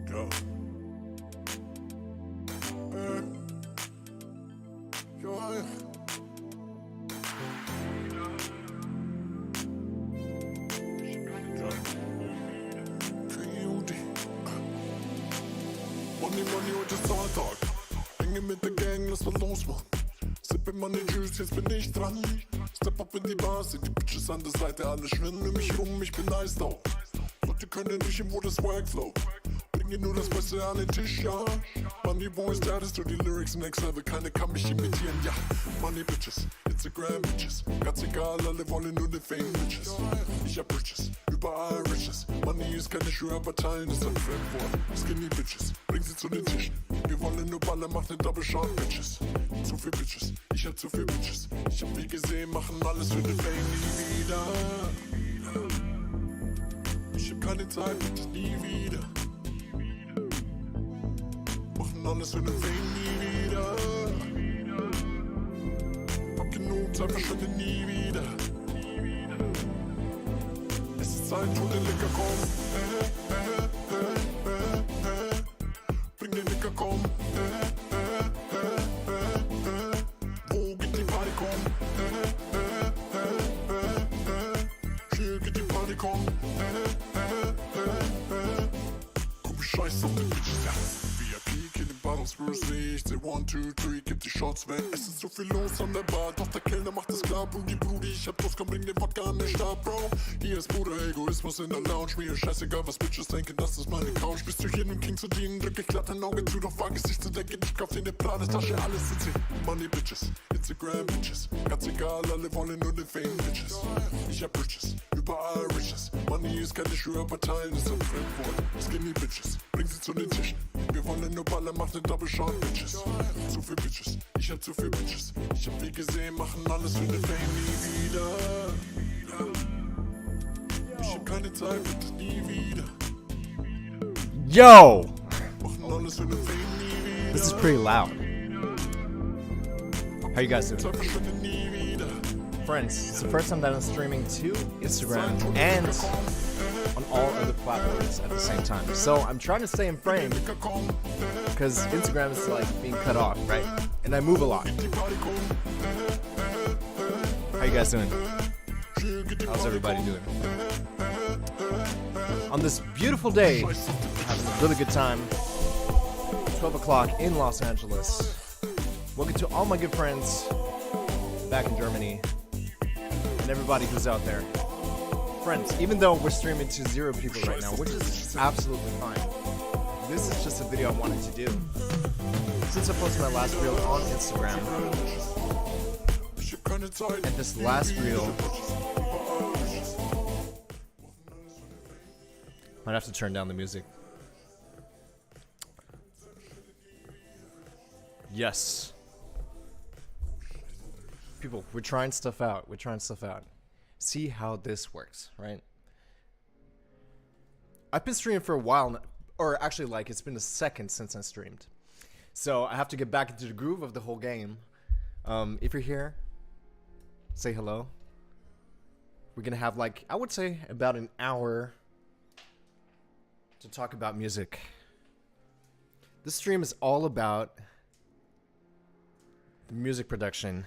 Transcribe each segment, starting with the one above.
Go. Yo. Money und das Zahltag. Hänge mit der Gang, lass mal los, Mann. Sippe meine Juice, jetzt bin ich dran. Step up in die Bar, seht die Bitches an der Seite, alle schwimmen um mich rum, ich bin nice out. Leute können nicht, wo das Swag flow. Bringe nur das Beste an den Tisch, ja. Money Boys, da hast du die Lyrics next level, keine kann mich imitieren, ja. Money Bitches, Instagram Bitches, ganz egal, alle wollen nur den Fame Bitches. Ich hab Riches, überall Riches. Money ist keine Schuhe, aber teilen ist ein Fremdwort. Skinny Bitches, bring sie zu den Tischen. Wir wollen nur Baller, macht ne Double Shot Bitches. Zu viel Bitches, ich hab zu viel Bitches. Ich hab wie gesehen, machen alles für den Fame nie wieder. Ich hab keine Zeit, Bitches, nie wieder. Machen alles für den Fame nie wieder. Hab genug Zeit, verschwende nie wieder. Es ist Zeit, wo der Licker kommt. Bring den Licker, komm. Wo geht die Party, komm. Hier geht die Party, komm. Guck, wie scheiß auf den Bitches, ja. VIP, in den Bottles, seh ich, seh 1, 2, 3, gib die Shots weg. Es ist so viel los an der Bar, doch der Kellner macht es klar. Brudi, ich hab Durst, komm, bring den Wodka an den Start, Bro. Hier ist purer Egoismus in der Lounge. Mir ist scheißegal, was Bitches denken, das ist meine Couch. Bist du hier einem King zu dienen, drück ich glatt ein Auge zu, doch wag es sich zu denken. Ich kauf dir eine Pradetasche, alles sind sie. Money Bitches, Instagram Bitches, ganz egal, alle wollen nur den Fame Bitches. Ich hab Riches, überall Riches. Money ist keine Schuhe, aber teilen ist ein Fremdwort. Skinny Bitches, bring sie zu den Tischen. Wir wollen nur Baller, macht ne Double Shot Bitches. Zu viel Bitches, ich hab zu viel Bitches. Ich hab wie gesehen, machen alles für den Fame nie wieder. Ich hab keine Zeit, bitte nie wieder. Yo! Machen alles für den Fame nie wieder. This is pretty loud. How you guys doing? Zeit verschwinde nie wieder. Friends, it's the first time that I'm streaming to Instagram and on all other platforms at the same time. So I'm trying to stay in frame because Instagram is like being cut off, right? And I move a lot. How you guys doing? How's everybody doing? On this beautiful day, having a really good time. 12 o'clock in Los Angeles. Welcome to all my good friends back in Germany and everybody who's out there. Friends, even though we're streaming to 0 people right now, which is absolutely fine, this is just a video I wanted to do. Since I posted my last reel on Instagram, and this last reel, might have to turn down the music. Yes. People, we're trying stuff out. See how this works, right? I've been streaming for a while now, or actually like it's been a second since I streamed. So I have to get back into the groove of the whole game. If you're here, say hello. We're gonna have like, I would say about an hour to talk about music. This stream is all about the music production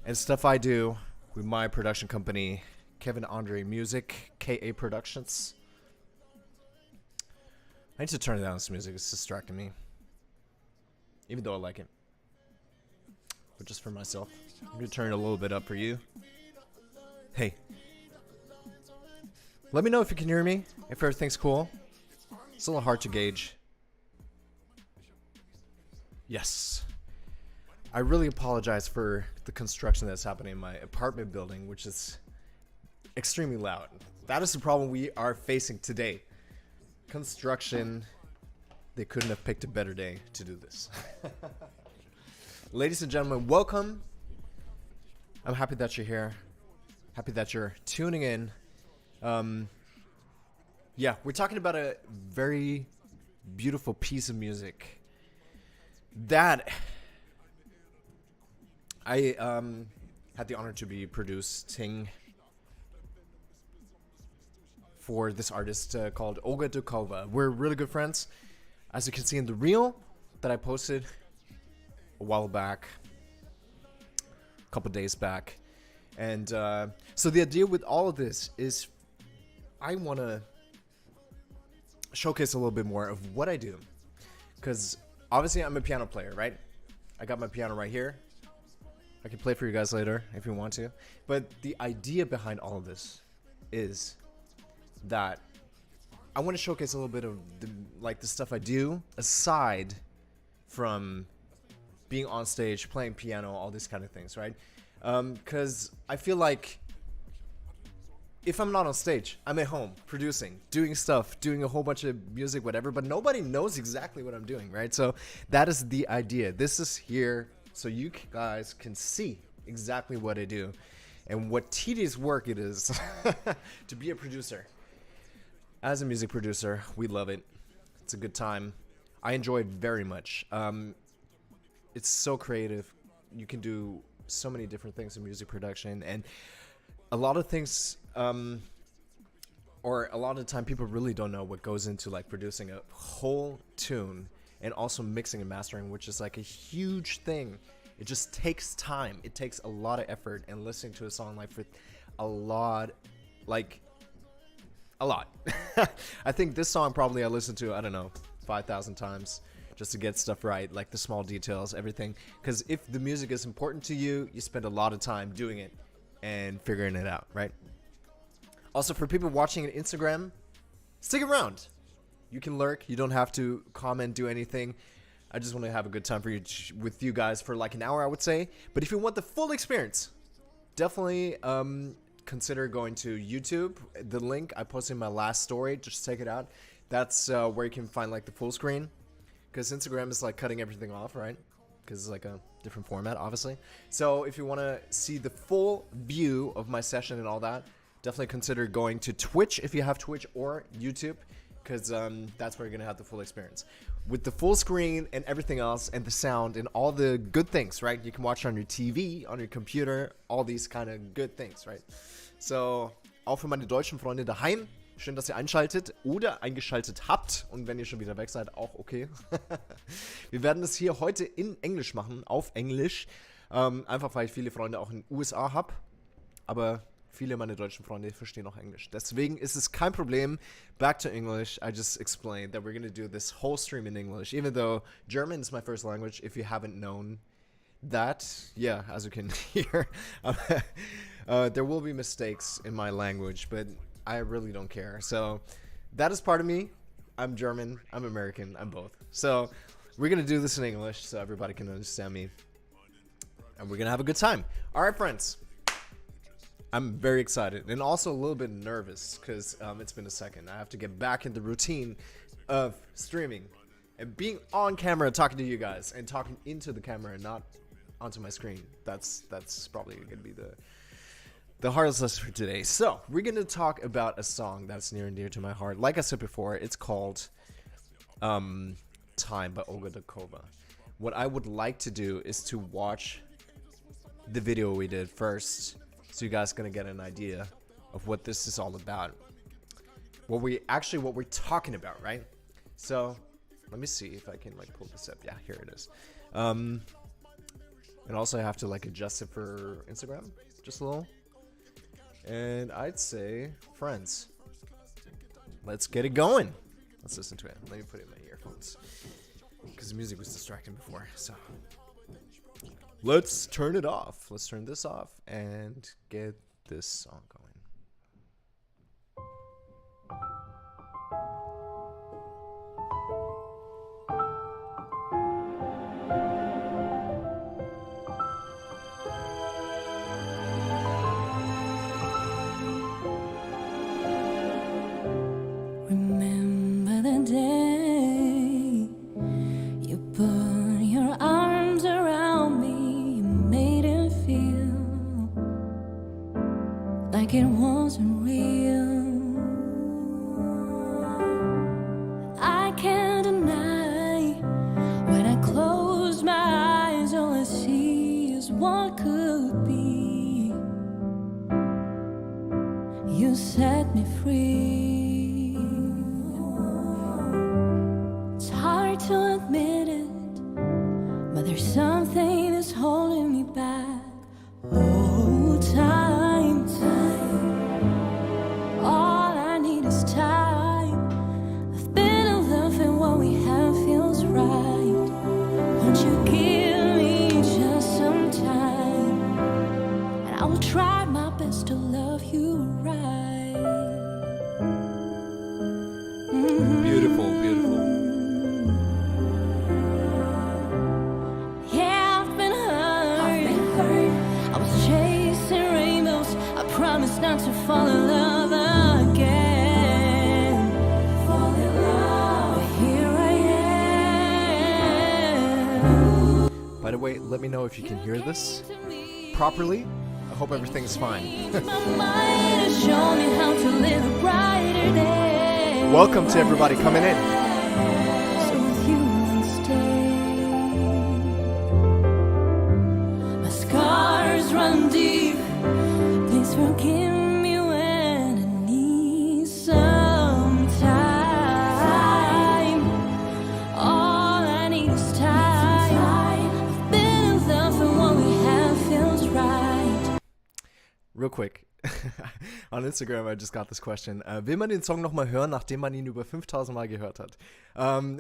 and stuff I do with my production company, Kevin Andre Music, KA Productions. I need to turn down this music, it's distracting me. Even though I like it. But just for myself. I'm gonna turn it a little bit up for you. Hey. Let me know if you can hear me, if everything's cool. It's a little hard to gauge. Yes. I really apologize for the construction that's happening in my apartment building, which is extremely loud. That is the problem we are facing today. Construction. They couldn't have picked a better day to do this. Ladies and gentlemen, welcome. I'm happy that you're here. Happy that you're tuning in. Yeah, we're talking about a very beautiful piece of music that I had the honor to be producing for this artist called Olga Dudkova. We're really good friends. As you can see in the reel that I posted a while back, a couple days back. And so the idea with all of this is I want to showcase a little bit more of what I do. Because obviously I'm a piano player, right? I got my piano right here. I can play for you guys later if you want to. But the idea behind all of this is that I want to showcase a little bit of the stuff I do aside from being on stage, playing piano, all these kind of things, right? Because I feel like if I'm not on stage, I'm at home producing, doing stuff, doing a whole bunch of music, whatever, but nobody knows exactly what I'm doing, right? So that is the idea. This is here so you guys can see exactly what I do and what tedious work it is to be a producer. As a music producer, we love it. It's a good time. I enjoy it very much. It's so creative. You can do so many different things in music production, and a lot of things, or a lot of the time, people really don't know what goes into like producing a whole tune and also mixing and mastering, which is like a huge thing. It just takes time. It takes a lot of effort, and listening to a song like for a lot. I think this song probably I listened to, I don't know, 5,000 times just to get stuff right, like the small details, everything. Because if the music is important to you, you spend a lot of time doing it and figuring it out, right? Also, for people watching on Instagram, stick around. You can lurk. You don't have to comment, do anything. I just want to have a good time with you guys for like an hour, I would say. But if you want the full experience, definitely consider going to YouTube. The link I posted in my last story, just check it out. That's where you can find like the full screen, because Instagram is like cutting everything off, right? Because it's like a different format, obviously. So if you want to see the full view of my session and all that, definitely consider going to Twitch if you have Twitch, or YouTube, because that's where you're gonna have the full experience with the full screen and everything else, and the sound and all the good things, right? You can watch it on your TV, on your computer, all these kind of good things, right? So, auch für meine deutschen Freunde daheim, schön, dass ihr einschaltet oder eingeschaltet habt, und wenn ihr schon wieder weg seid, auch okay. Wir werden das hier heute in Englisch machen, auf Englisch, einfach weil ich viele Freunde auch in den USA habe, aber viele meiner deutschen Freunde verstehen auch Englisch. Deswegen ist es kein Problem. Back to English. I just explained that we're going to do this whole stream in English, even though German is my first language, if you haven't known that. Yeah, as you can hear. There will be mistakes in my language, but I really don't care. So that is part of me. I'm German. I'm American. I'm both. So we're going to do this in English so everybody can understand me. And we're going to have a good time. All right, friends. I'm very excited and also a little bit nervous because it's been a second. I have to get back in the routine of streaming and being on camera, talking to you guys and talking into the camera and not onto my screen. That's probably going to be the hardest lesson for today. So we're going to talk about a song that's near and dear to my heart. Like I said before, it's called Time by Olga Dudkova. What I would like to do is to watch the video we did first, so you guys gonna get an idea of what this is all about. What we're talking about, right? So let me see if I can like pull this up. Yeah, here it is. And also I have to like adjust it for Instagram just a little. And I'd say, friends, let's get it going. Let's listen to it. Let me put it in my earphones because the music was distracting before. So let's turn it off. Let's turn this off and get this song going. Remember the day you put your arms around me, you made it feel like it wasn't real. I can't deny when I close my eyes, all I see is what could be. You set me free. It's hard to admit it, but there's something that's holding me back. Oh, time, all I need is time. I've been in love and what we have feels right. Won't you give me just some time, and I will try my best to love you right. Beautiful, beautiful. Yeah, I've been hurt. I was chasing rainbows. I promised not to fall in love again. Fall in love. But here I am. By the way, let me know if you can hear this properly. I hope everything's fine. My mind has shown me how to live a brighter day. Welcome to everybody coming in. So with you instead. My scars run deep. Please forgive me when I need some time. All I need is time. I've been in love and what we have feels right. Real quick. On Instagram, I just got this question. Will man den Song nochmal hören, nachdem man ihn über 5000 Mal gehört hat? Do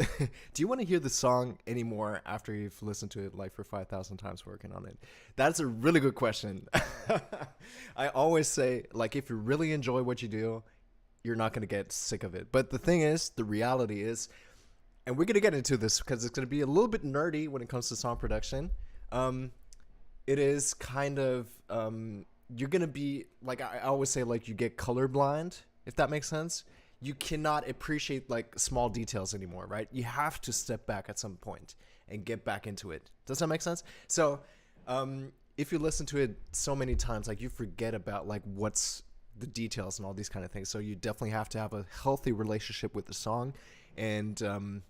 you want to hear the song anymore after you've listened to it like for 5,000 times working on it? That's a really good question. I always say, like, if you really enjoy what you do, you're not going to get sick of it. But the thing is, the reality is, and we're going to get into this because it's going to be a little bit nerdy when it comes to song production. It is kind of... you're going to be, like I always say, like you get colorblind, if that makes sense. You cannot appreciate like small details anymore, right? You have to step back at some point and get back into it. Does that make sense? So if you listen to it so many times, like you forget about like what's the details and all these kind of things. So you definitely have to have a healthy relationship with the song and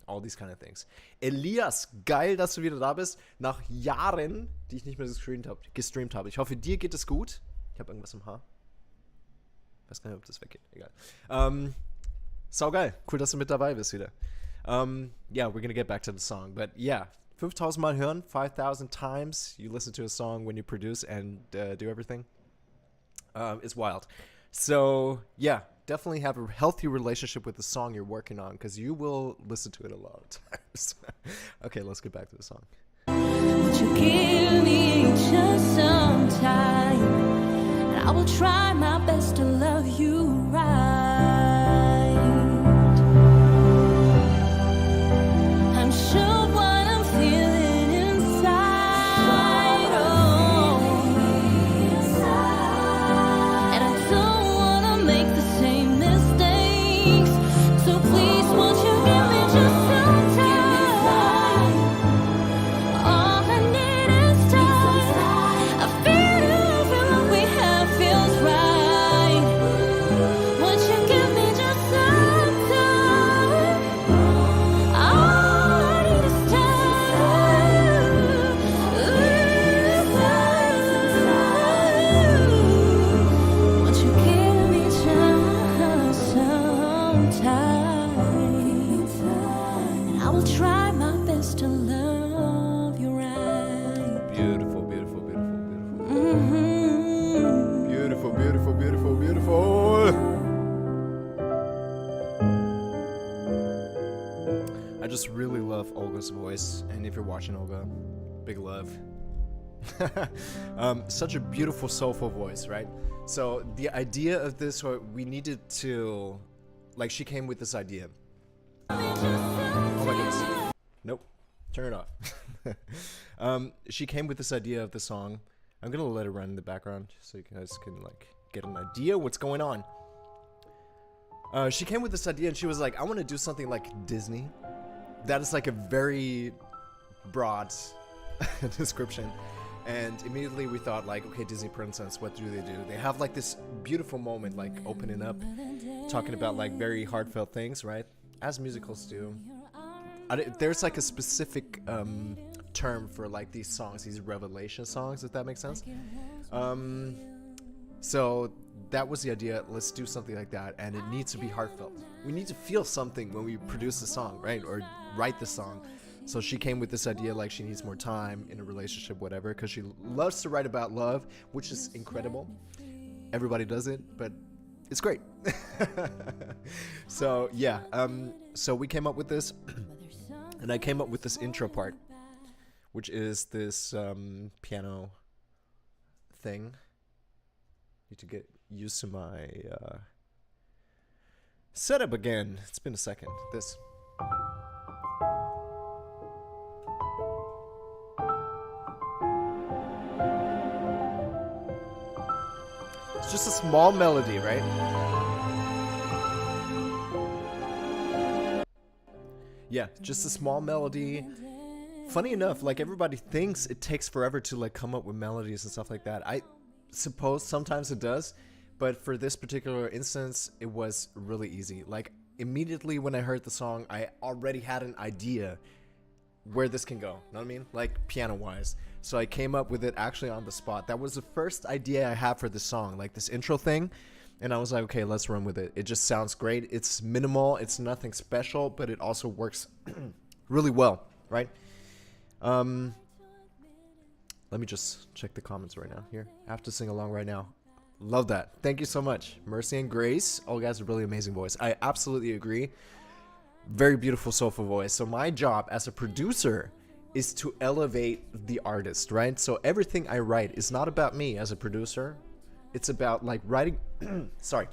all these kind of things. Elias, geil, dass du wieder da bist. Nach Jahren, die ich nicht mehr gestreamt habe. Ich hoffe, dir geht es gut. Ich habe irgendwas im Haar. Ich weiß gar nicht, ob das weggeht. Egal. Saugeil. Cool, dass du mit dabei bist wieder. Yeah, we're gonna get back to the song. But yeah, 5000 Mal hören, 5,000 times you listen to a song when you produce and do everything. It's wild. So yeah, definitely have a healthy relationship with the song you're working on because you will listen to it a lot of times. Okay, let's get back to the song. Would you give me just some time, and I will try my best to love you right. I'm sure what I'm feeling inside, and I don't wanna make the same mistakes. So please, won't you give me just some time? All I need is time. I feel that what we have feels right. Won't you give me just some time? All I need is time. Won't you give me just some time? And I will try my best to love you right. Beautiful, beautiful, beautiful, beautiful. Mhm. Beautiful, beautiful, beautiful, beautiful. I just really love Olga's voice, and if you're watching Olga, big love. Such a beautiful, soulful voice, right? So the idea of this, we needed to, like, she came with this idea. Oh my goodness. Nope. Turn it off. She came with this idea of the song. I'm gonna let it run in the background so you guys can like get an idea what's going on. She came with this idea and she was like, I want to do something like Disney. That is like a very broad description. And immediately we thought like, okay, Disney princess, what do? They have like this beautiful moment, like opening up, talking about like very heartfelt things, right? As musicals do. There's like a specific term for like these songs, these revelation songs, if that makes sense. So that was the idea. Let's do something like that, and it needs to be heartfelt. We need to feel something when we produce a song, right? Or write the song. So she came with this idea like she needs more time in a relationship, whatever, because she loves to write about love, which is incredible. Everybody does it, but it's great. So yeah, so we came up with this, and I came up with this intro part, which is this piano thing. Need to get used to my setup again. It's been a second. This. It's just a small melody, right? Yeah, just a small melody. Funny enough, like everybody thinks it takes forever to like come up with melodies and stuff like that. I suppose sometimes it does, but for this particular instance, it was really easy. Like immediately when I heard the song, I already had an idea where this can go. Know what I mean? Like piano wise. So I came up with it actually on the spot. That was the first idea I had for this song, like this intro thing. And I was like, okay, let's run with it. It just sounds great. It's minimal. It's nothing special, but it also works really well, right? Let me just check the comments right now here. I have to sing along right now. Love that. Thank you so much. Mercy and Grace. Olga has a really amazing voice. I absolutely agree. Very beautiful, soulful voice. So my job as a producer is to elevate the artist, right? So everything I write is not about me as a producer. It's about like writing, sorry.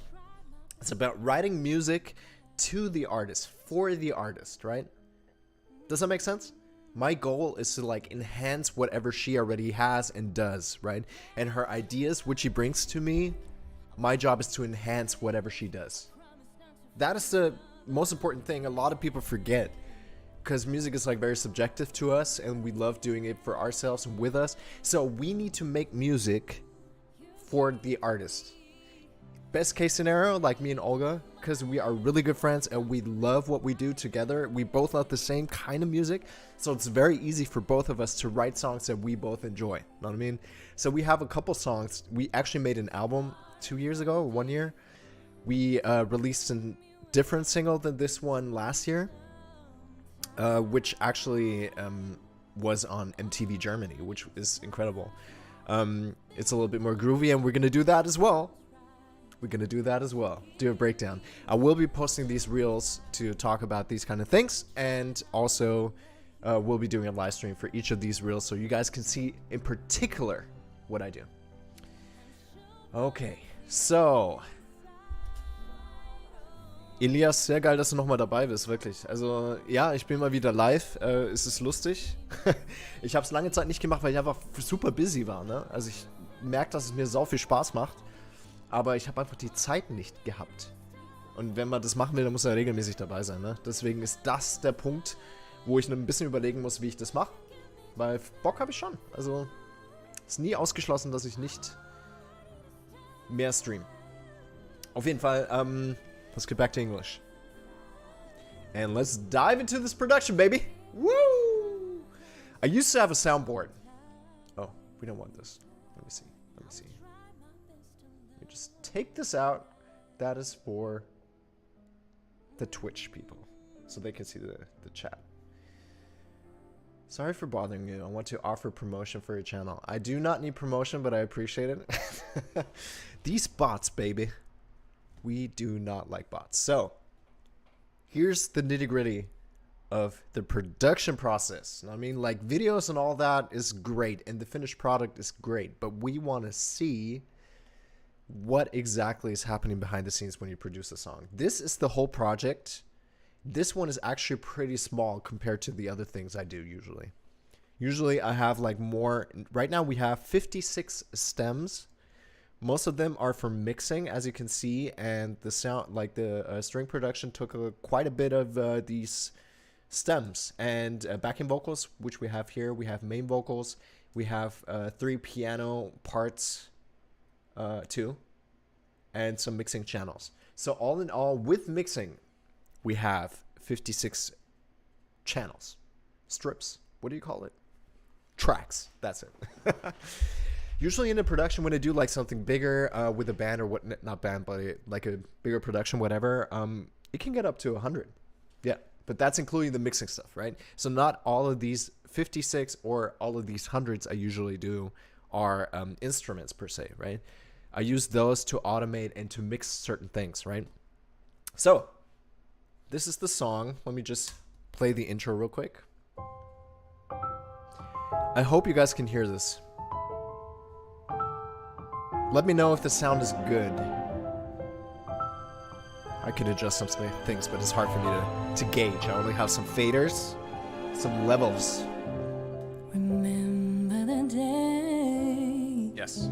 It's about writing music to the artist, for the artist, right? Does that make sense? My goal is to like enhance whatever she already has and does, right? And her ideas, which she brings to me, my job is to enhance whatever she does. That is the most important thing a lot of people forget, because music is like very subjective to us and we love doing it for ourselves and with us. So we need to make music for the artist. Best case scenario, like me and Olga, because we are really good friends and we love what we do together. We both love the same kind of music, so it's very easy for both of us to write songs that we both enjoy. Know what I mean? So we have a couple songs. We actually made an album 2 years ago, 1 year. We released a different single than this one last year, which actually was on MTV Germany, which is incredible. It's a little bit more groovy, and we're gonna do that as well. Do a breakdown. I will be posting these reels to talk about these kind of things, and also we'll be doing a live stream for each of these reels so you guys can see in particular what I do. Okay, so Elias, sehr geil, dass du nochmal dabei bist, wirklich. Also ja, ich bin mal wieder live, es ist lustig. Ich habe es lange Zeit nicht gemacht, weil ich einfach super busy war, ne? Also ich merke, dass es mir sau viel Spaß macht, aber ich habe einfach die Zeit nicht gehabt. Und wenn man das machen will, dann muss er regelmäßig dabei sein, ne? Deswegen ist das der Punkt, wo ich ein bisschen überlegen muss, wie ich das mache. Weil Bock habe ich schon. Also ist nie ausgeschlossen, dass ich nicht mehr stream. Auf jeden Fall, let's get back to English. And let's dive into this production, baby. Woo! I used to have a soundboard. Oh, we don't want this. Let me see. Let me just take this out. That is for the Twitch people, so they can see the chat. Sorry for bothering you. I want to offer promotion for your channel. I do not need promotion, but I appreciate it. These bots, baby. We do not like bots. So, here's the nitty-gritty of the production process. I mean, like, videos and all that is great, and the finished product is great, but we want to see what exactly is happening behind the scenes when you produce a song. This is the whole project. This one is actually pretty small compared to the other things I do usually. Usually I have like more. Right now we have 56 stems. Most of them are for mixing, as you can see, and the sound, like the string production, took quite a bit of these stems. And backing vocals, which we have here, we have main vocals, we have 3 piano parts, 2, and some mixing channels. So all in all, with mixing, we have 56 channels, strips. What do you call it? Tracks. That's it. Usually in a production, when I do like something bigger with a band or what, not band, but like a bigger production, whatever, it can get up to 100. Yeah, but that's including the mixing stuff, right? So not all of these 56 or all of these hundreds I usually do are instruments per se, right? I use those to automate and to mix certain things, right? So this is the song. Let me just play the intro real quick. I hope you guys can hear this. Let me know if the sound is good. I could adjust some things, but it's hard for me to gauge. I only have some faders, some levels. Remember the day Yes.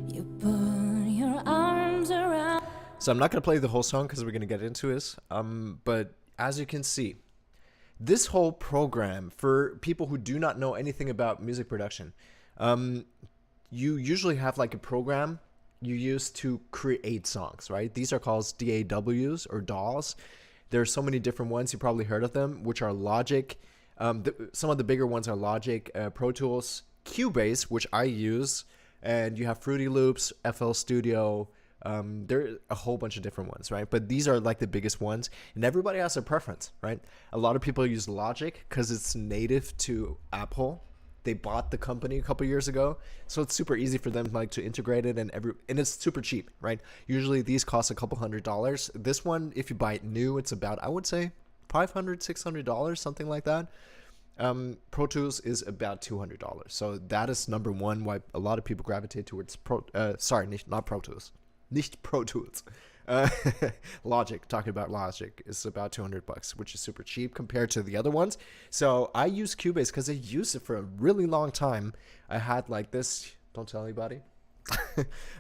you put your arms around. So I'm not going to play the whole song because we're going to get into this. But as you can see, this whole program, for people who do not know anything about music production, you usually have like a program you use to create songs, right? These are called DAWs or DAWs. There are so many different ones. You probably heard of them, which are Logic. Some of the bigger ones are Logic, Pro Tools, Cubase, which I use, and you have Fruity Loops, FL Studio. There are a whole bunch of different ones, right? But these are like the biggest ones, and everybody has a preference, right? A lot of people use Logic because it's native to Apple. They bought the company a couple years ago, so it's super easy for them like to integrate it, and it's super cheap, right? Usually these cost a couple $100. This one, if you buy it new, it's about, I would say, $500, $600, something like that. Pro Tools is about $200. So that is number one why a lot of people gravitate towards not Pro Tools. Nicht Pro Tools. Logic, talking about Logic, is about $200, which is super cheap compared to the other ones. So I use Cubase because I used it for a really long time. I had like this, don't tell anybody.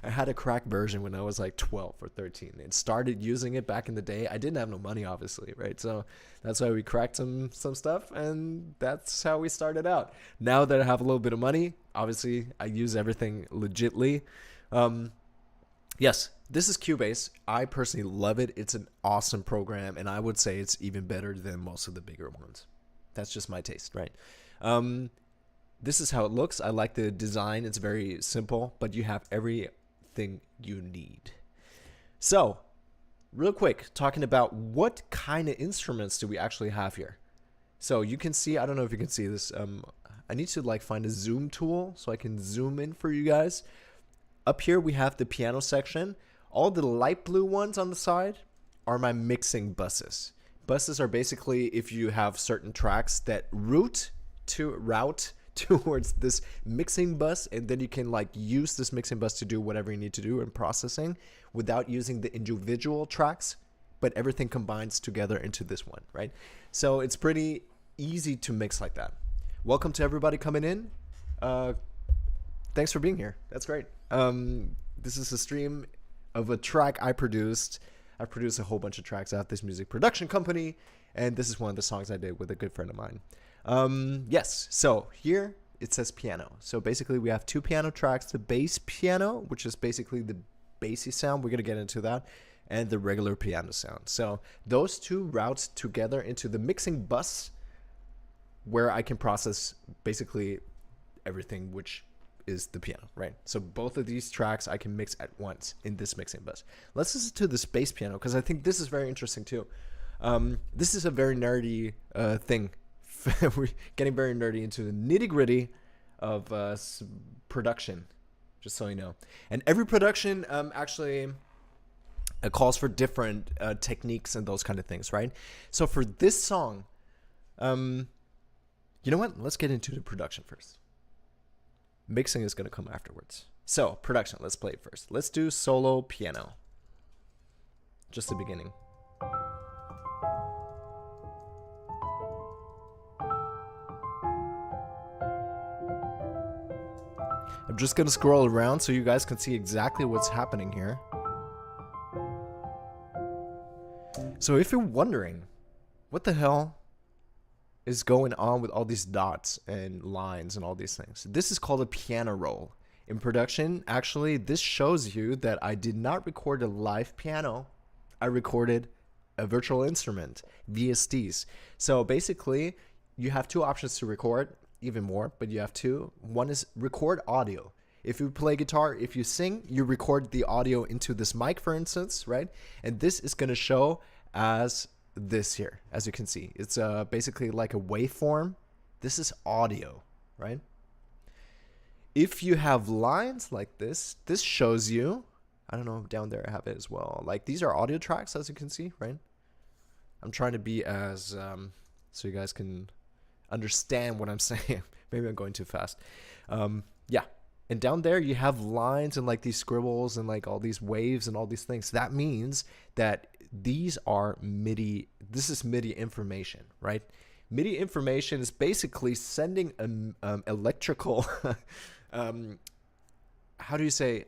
I had a cracked version when I was like 12 or 13 and started using it back in the day. I didn't have no money, obviously, right? So that's why we cracked some stuff, and that's how we started out. Now that I have a little bit of money, obviously I use everything legitly. Yes, this is Cubase. I personally love it. It's an awesome program, and I would say it's even better than most of the bigger ones. That's just my taste, right? This is how it looks. I like the design. It's very simple, but you have everything you need. So, real quick, talking about what kind of instruments do we actually have here. So you can see, I don't know if you can see this. I need to like find a zoom tool so I can zoom in for you guys. Up here we have the piano section. All the light blue ones on the side are my mixing buses. Buses are basically if you have certain tracks that route towards this mixing bus, and then you can like use this mixing bus to do whatever you need to do in processing without using the individual tracks, but everything combines together into this one, right? So it's pretty easy to mix like that. Welcome to everybody coming in. Thanks for being here. That's great. This is a stream of a track I produced. I produced a whole bunch of tracks. I have this music production company, and this is one of the songs I did with a good friend of mine. Yes, so here it says piano. So basically we have two piano tracks, the bass piano, which is basically the bassy sound. We're going to get into that, and the regular piano sound. So those two routes together into the mixing bus where I can process basically everything, which is the piano, right? So both of these tracks I can mix at once in this mixing bus. Let's listen to this bass piano because I think this is very interesting too. This is a very nerdy thing. We're getting very nerdy into the nitty-gritty of production, just so you know. And every production actually calls for different techniques and those kind of things, right? So for this song, you know what? Let's get into the production first. Mixing is going to come afterwards. So, production, let's play it first. Let's do solo piano. Just the beginning. I'm just going to scroll around so you guys can see exactly what's happening here. So if you're wondering, what the hell is going on with all these dots and lines and all these things? This is called a piano roll. In production, actually, this shows you that I did not record a live piano. I recorded a virtual instrument, VSTs. So basically, you have two options to record, even more, but you have two. One is record audio. If you play guitar, if you sing, you record the audio into this mic, for instance, right? And this is going to show as this here, as you can see. It's basically like a waveform. This is audio, right? If you have lines like this, this shows you, I don't know, down there I have it as well. Like these are audio tracks, as you can see, right? I'm trying to be as, so you guys can understand what I'm saying. Maybe I'm going too fast. Yeah. And down there you have lines and like these scribbles and like all these waves and all these things. That means that these are MIDI. This is MIDI information, right? MIDI information is basically sending an electrical, how do you say,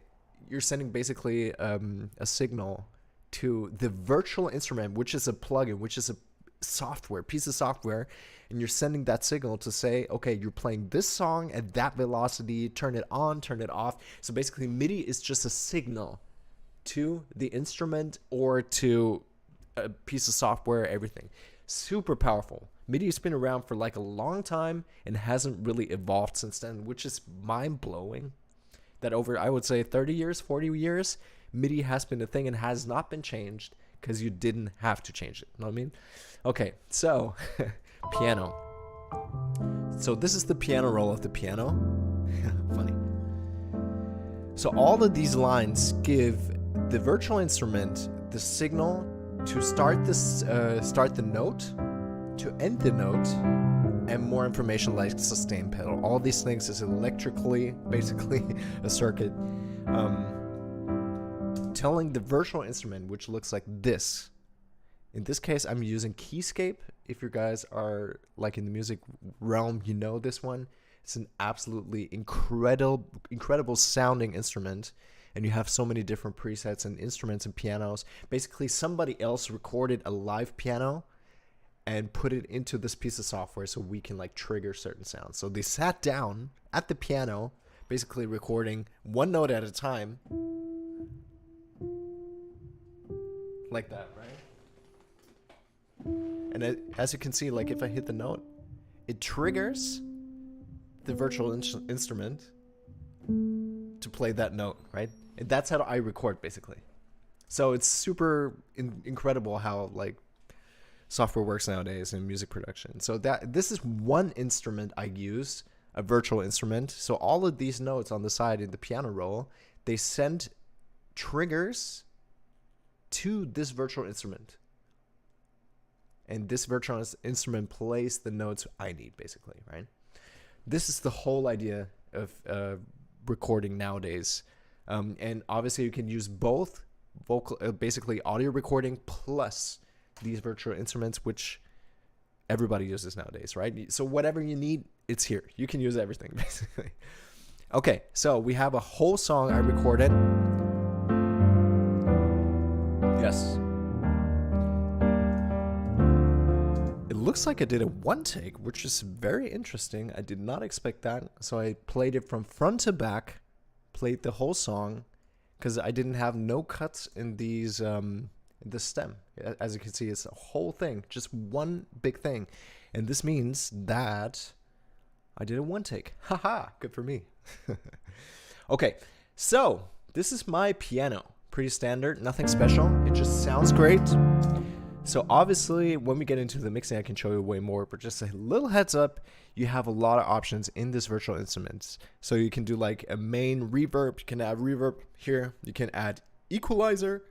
you're sending basically a signal to the virtual instrument, which is a plugin, which is a software, piece of software, and you're sending that signal to say, okay, you're playing this song at that velocity, turn it on, turn it off. So basically MIDI is just a signal to the instrument or to a piece of software, everything. Super powerful. MIDI has been around for like a long time and hasn't really evolved since then, which is mind-blowing. That over, I would say, 30 years, 40 years, MIDI has been a thing and has not been changed because you didn't have to change it. You know what I mean? Okay, so piano. So this is the piano roll of the piano. Funny. So all of these lines give the virtual instrument the signal to start this, start the note, to end the note, and more information like sustain pedal. All these things is electrically, basically a circuit, telling the virtual instrument, which looks like this. In this case, I'm using Keyscape. If you guys are like in the music realm, you know this one. It's an absolutely incredible sounding instrument. And you have so many different presets and instruments and pianos. Basically, somebody else recorded a live piano and put it into this piece of software so we can like trigger certain sounds. So they sat down at the piano, basically recording one note at a time. Like that, right? And as you can see, like if I hit the note, it triggers the virtual instrument to play that note, right? And that's how I record, basically. So it's super incredible how like software works nowadays in music production. So this is one instrument I use, a virtual instrument. So all of these notes on the side in the piano roll, they send triggers to this virtual instrument. And this virtual instrument plays the notes I need, basically, right? This is the whole idea of recording nowadays. And obviously you can use both vocal, basically audio recording plus these virtual instruments, which everybody uses nowadays, right? So whatever you need, it's here. You can use everything, basically. Okay, so we have a whole song I recorded. Yes. It looks like I did a one take, which is very interesting. I did not expect that. So I played it from front to back, played the whole song, because I didn't have no cuts in these the stem. As you can see, it's a whole thing, just one big thing. And this means that I did a one take. Haha, good for me. Okay, so this is my piano. Pretty standard, nothing special. It just sounds great. So obviously, when we get into the mixing, I can show you way more, but just a little heads up, you have a lot of options in this virtual instruments. So you can do like a main reverb, you can add reverb here, you can add equalizer.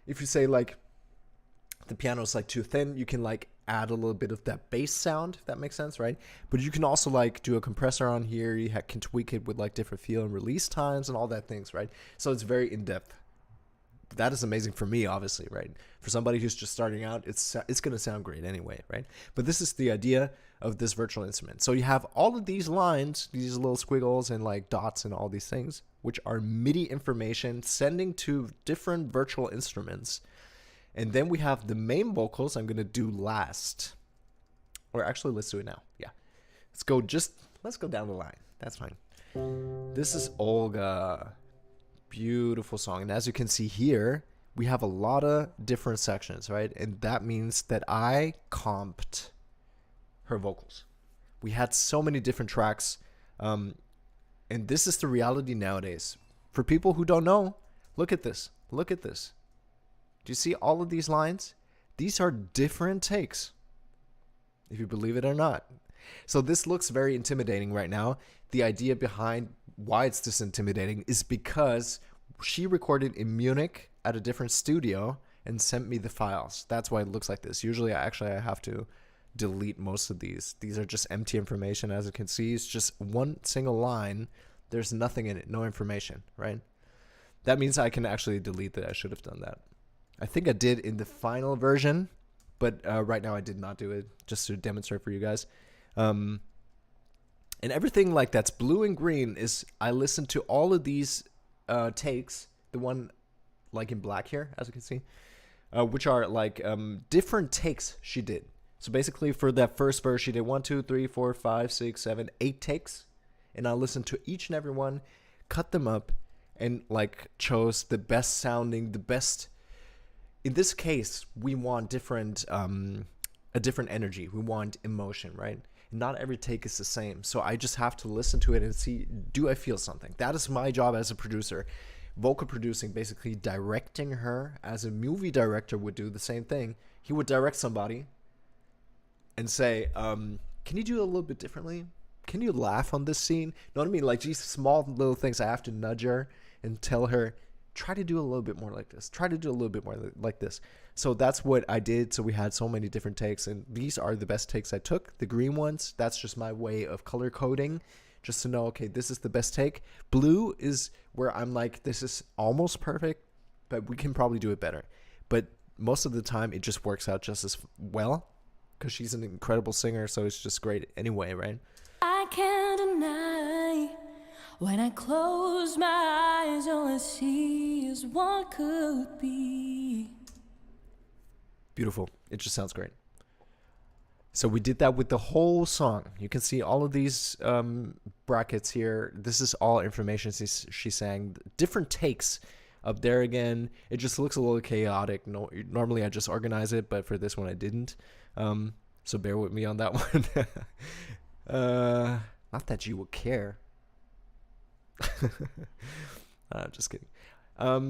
If you say like the piano is like too thin, you can like add a little bit of that bass sound, if that makes sense, right? But you can also like do a compressor on here, you can tweak it with like different feel and release times and all that things, right? So it's very in-depth. That is amazing for me, obviously, right? For somebody who's just starting out, it's going to sound great anyway, right? But this is the idea of this virtual instrument. So you have all of these lines, these little squiggles and like dots and all these things, which are MIDI information sending to different virtual instruments. And then we have the main vocals I'm going to do last. Or actually, let's do it now. Yeah. Let's go down the line. That's fine. This is Olga. Beautiful song. And as you can see here, we have a lot of different sections, right? And that means that I comped her vocals. We had so many different tracks. And this is the reality nowadays. For people who don't know, look at this. Look at this. Do you see all of these lines? These are different takes, if you believe it or not. So this looks very intimidating right now. The idea behind why it's this intimidating is because she recorded in Munich at a different studio and sent me the files. That's why it looks like this. Usually I have to delete most of these. These are just empty information. As you can see, it's just one single line. There's nothing in it, no information, right? That means I can actually delete that. I should have done that. I think I did in the final version, but right now I did not do it, just to demonstrate for you guys. And everything like that's blue and green is, I listened to all of these takes, the one like in black here, as you can see, which are like different takes she did. So basically for that first verse, she did 1, 2, 3, 4, 5, 6, 7, 8 takes. And I listened to each and every one, cut them up, and like chose the best sounding, the best. In this case, we want different, a different energy. We want emotion, right? Not every take is the same. So I just have to listen to it and see, do I feel something? That is my job as a producer. Vocal producing, basically directing her as a movie director would do the same thing. He would direct somebody and say, can you do it a little bit differently? Can you laugh on this scene? You know what I mean? Like these small little things I have to nudge her and tell her, try to do a little bit more like this. Try to do a little bit more like this. So that's what I did. So we had so many different takes, and these are the best takes I took. The green ones, that's just my way of color coding, just to know, okay, this is the best take. Blue is where I'm like, this is almost perfect, but we can probably do it better. But most of the time, it just works out just as well, because she's an incredible singer, so it's just great anyway, right? I can't deny, when I close my eyes, all I see is what could be. Beautiful. It just sounds great. So we did that with the whole song. You can see all of these brackets here. This is all information she sang. Different takes up there again. It just looks a little chaotic. No, normally I just organize it, but for this one I didn't. So bear with me on that one. Not that you would care. I'm just kidding.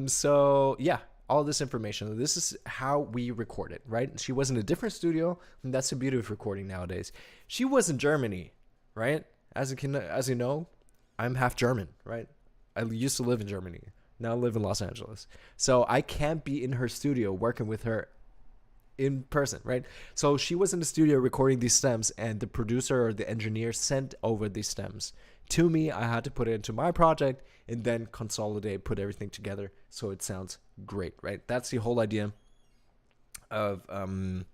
So yeah, all this information. This is how we record it, right? She was in a different studio, and that's the beauty of recording nowadays. She was in Germany, right? As you know, I'm half German, right? I used to live in Germany. Now I live in Los Angeles. So I can't be in her studio working with her in person, right? So she was in the studio recording these stems, and the producer or the engineer sent over these stems to me. I had to put it into my project and then consolidate, put everything together so it sounds great, right? That's the whole idea of how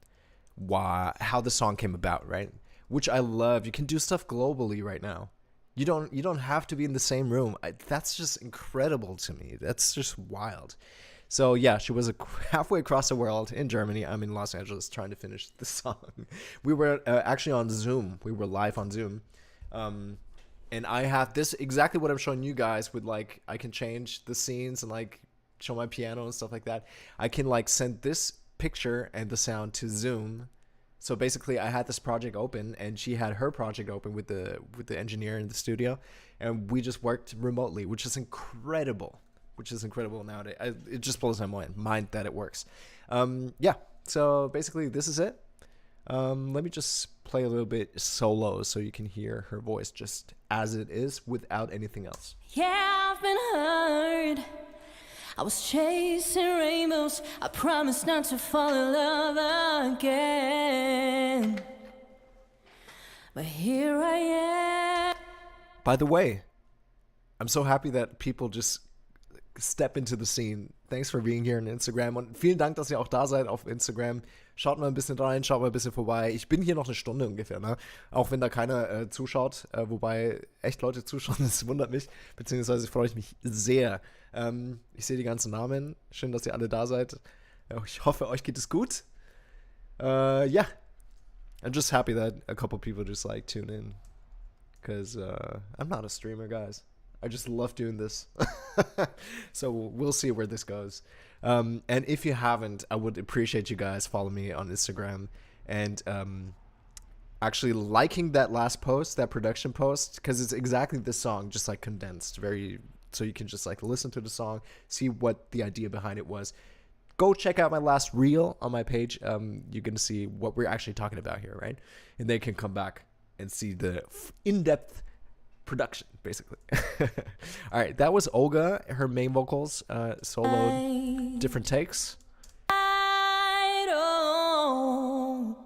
the song came about, right? Which I love. You can do stuff globally right now. You don't have to be in the same room. That's just incredible to me. That's just wild. So yeah, she was halfway across the world in Germany. I'm in Los Angeles trying to finish the song. We were actually on Zoom. We were live on Zoom. And I have this exactly what I'm showing you guys with, like, I can change the scenes and like show my piano and stuff like that. I can like send this picture and the sound to Zoom. So basically I had this project open and she had her project open with the engineer in the studio, and we just worked remotely, which is incredible. Nowadays. It just blows my mind that it works. Yeah, so basically this is it. Let me just play a little bit solo so you can hear her voice just as it is without anything else. Yeah, I've been hurt. I was chasing rainbows. I promised not to fall in love again. But here I am. By the way, I'm so happy that people just step into the scene. Thanks for being here on Instagram und vielen Dank, dass ihr auch da seid auf Instagram. Schaut mal ein bisschen rein, schaut mal ein bisschen vorbei. Ich bin hier noch eine Stunde ungefähr, ne? Auch wenn da keiner zuschaut, wobei echt Leute zuschauen, das wundert mich, beziehungsweise freue ich mich sehr. Ich sehe die ganzen Namen. Schön, dass ihr alle da seid. Ich hoffe, euch geht es gut. Yeah, I'm just happy that a couple people just like tune in, because I'm not a streamer, guys. I just love doing this. So we'll see where this goes. And if you haven't, I would appreciate you guys follow me on Instagram. And actually liking that last post, that production post, because it's exactly this song, just like condensed, very, so you can just like listen to the song, see what the idea behind it was. Go check out my last reel on my page. You're gonna see what we're actually talking about here, right? And they can come back and see the in-depth production, basically. All right, that was Olga, her main vocals, solo, different takes. I don't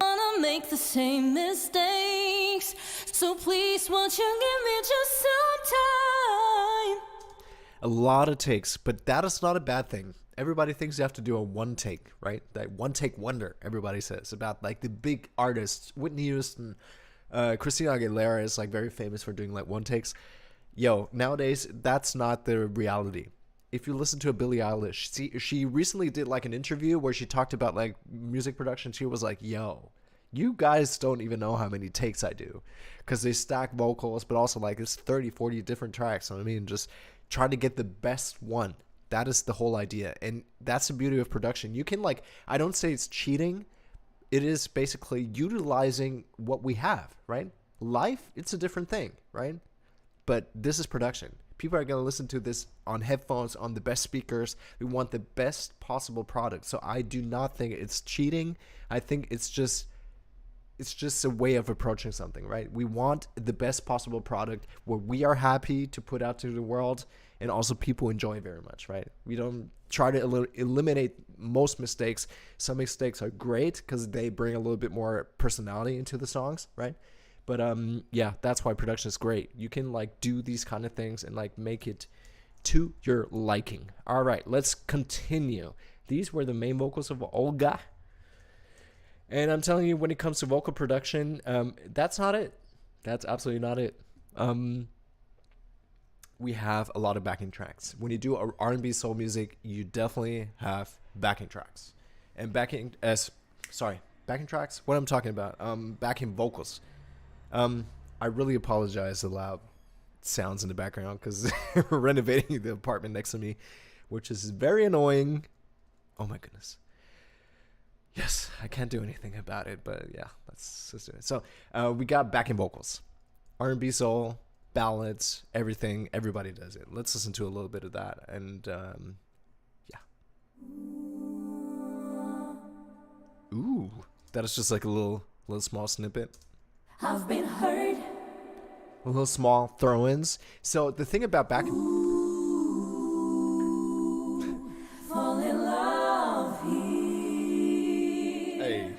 wanna make the same mistakes, so please won't you give me just some time. A lot of takes, but that is not a bad thing. Everybody thinks you have to do a one take, right? That one take wonder, everybody says, about like the big artists. Whitney Houston, Christina Aguilera is like very famous for doing like one takes. Yo, nowadays, that's not the reality. If you listen to a Billie Eilish, she recently did like an interview where she talked about like music production. She was like, yo, you guys don't even know how many takes I do, because they stack vocals, but also like it's 30, 40 different tracks. So I mean, just try to get the best one. That is the whole idea. And that's the beauty of production. You can like, I don't say it's cheating. It is basically utilizing what we have, right? Life, it's a different thing, right? But this is production. People are going to listen to this on headphones, on the best speakers. We want the best possible product. So I do not think it's cheating. I think it's just a way of approaching something, right? We want the best possible product where we are happy to put out to the world, and also people enjoy very much, right? We don't try to eliminate most mistakes. Some mistakes are great because they bring a little bit more personality into the songs, right? But yeah, that's why production is great. You can like do these kind of things and like make it to your liking. All right, let's continue. These were the main vocals of Olga. And I'm telling you, when it comes to vocal production, that's not it. That's absolutely not it. We have a lot of backing tracks. When you do R&B soul music, you definitely have backing tracks. And backing tracks? What I'm talking about, backing vocals. I really apologize the loud sounds in the background because we're renovating the apartment next to me, which is very annoying. Oh my goodness. Yes, I can't do anything about it, but yeah, let's do it. So we got backing vocals, R&B soul, ballads, everything. Everybody does it. Let's listen to a little bit of that, and yeah. Ooh, that is just like a little small snippet. I've been hurt. A little small throw-ins. So the thing about Fall in love here. Hey.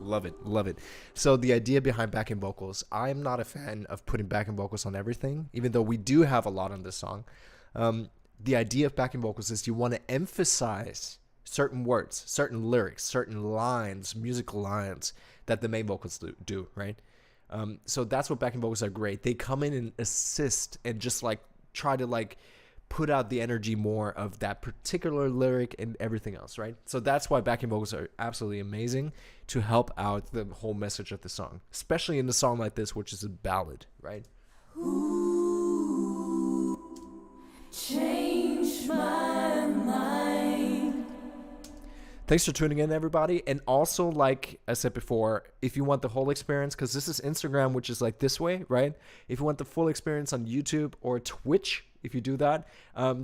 Love it. So the idea behind backing vocals, I'm not a fan of putting backing vocals on everything, even though we do have a lot on this song. The idea of backing vocals is you want to emphasize certain words, certain lyrics, certain lines, musical lines that the main vocals do, right? So that's what backing vocals are great. They come in and assist and just like try to like put out the energy more of that particular lyric and everything else, right? So that's why backing vocals are absolutely amazing to help out the whole message of the song, especially in a song like this, which is a ballad, right? Change my mind. Thanks for tuning in, everybody. And also, like I said before, if you want the whole experience, because this is Instagram, which is like this way, right? If you want the full experience on YouTube or Twitch, if you do that,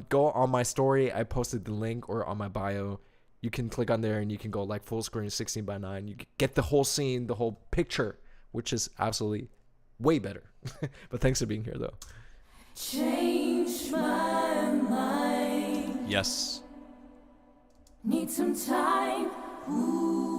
go on my story. I posted the link, or on my bio. You can click on there and you can go like full screen 16:9. You get the whole scene, the whole picture, which is absolutely way better. But thanks for being here, though. Change my mind. Yes. Need some time. Ooh.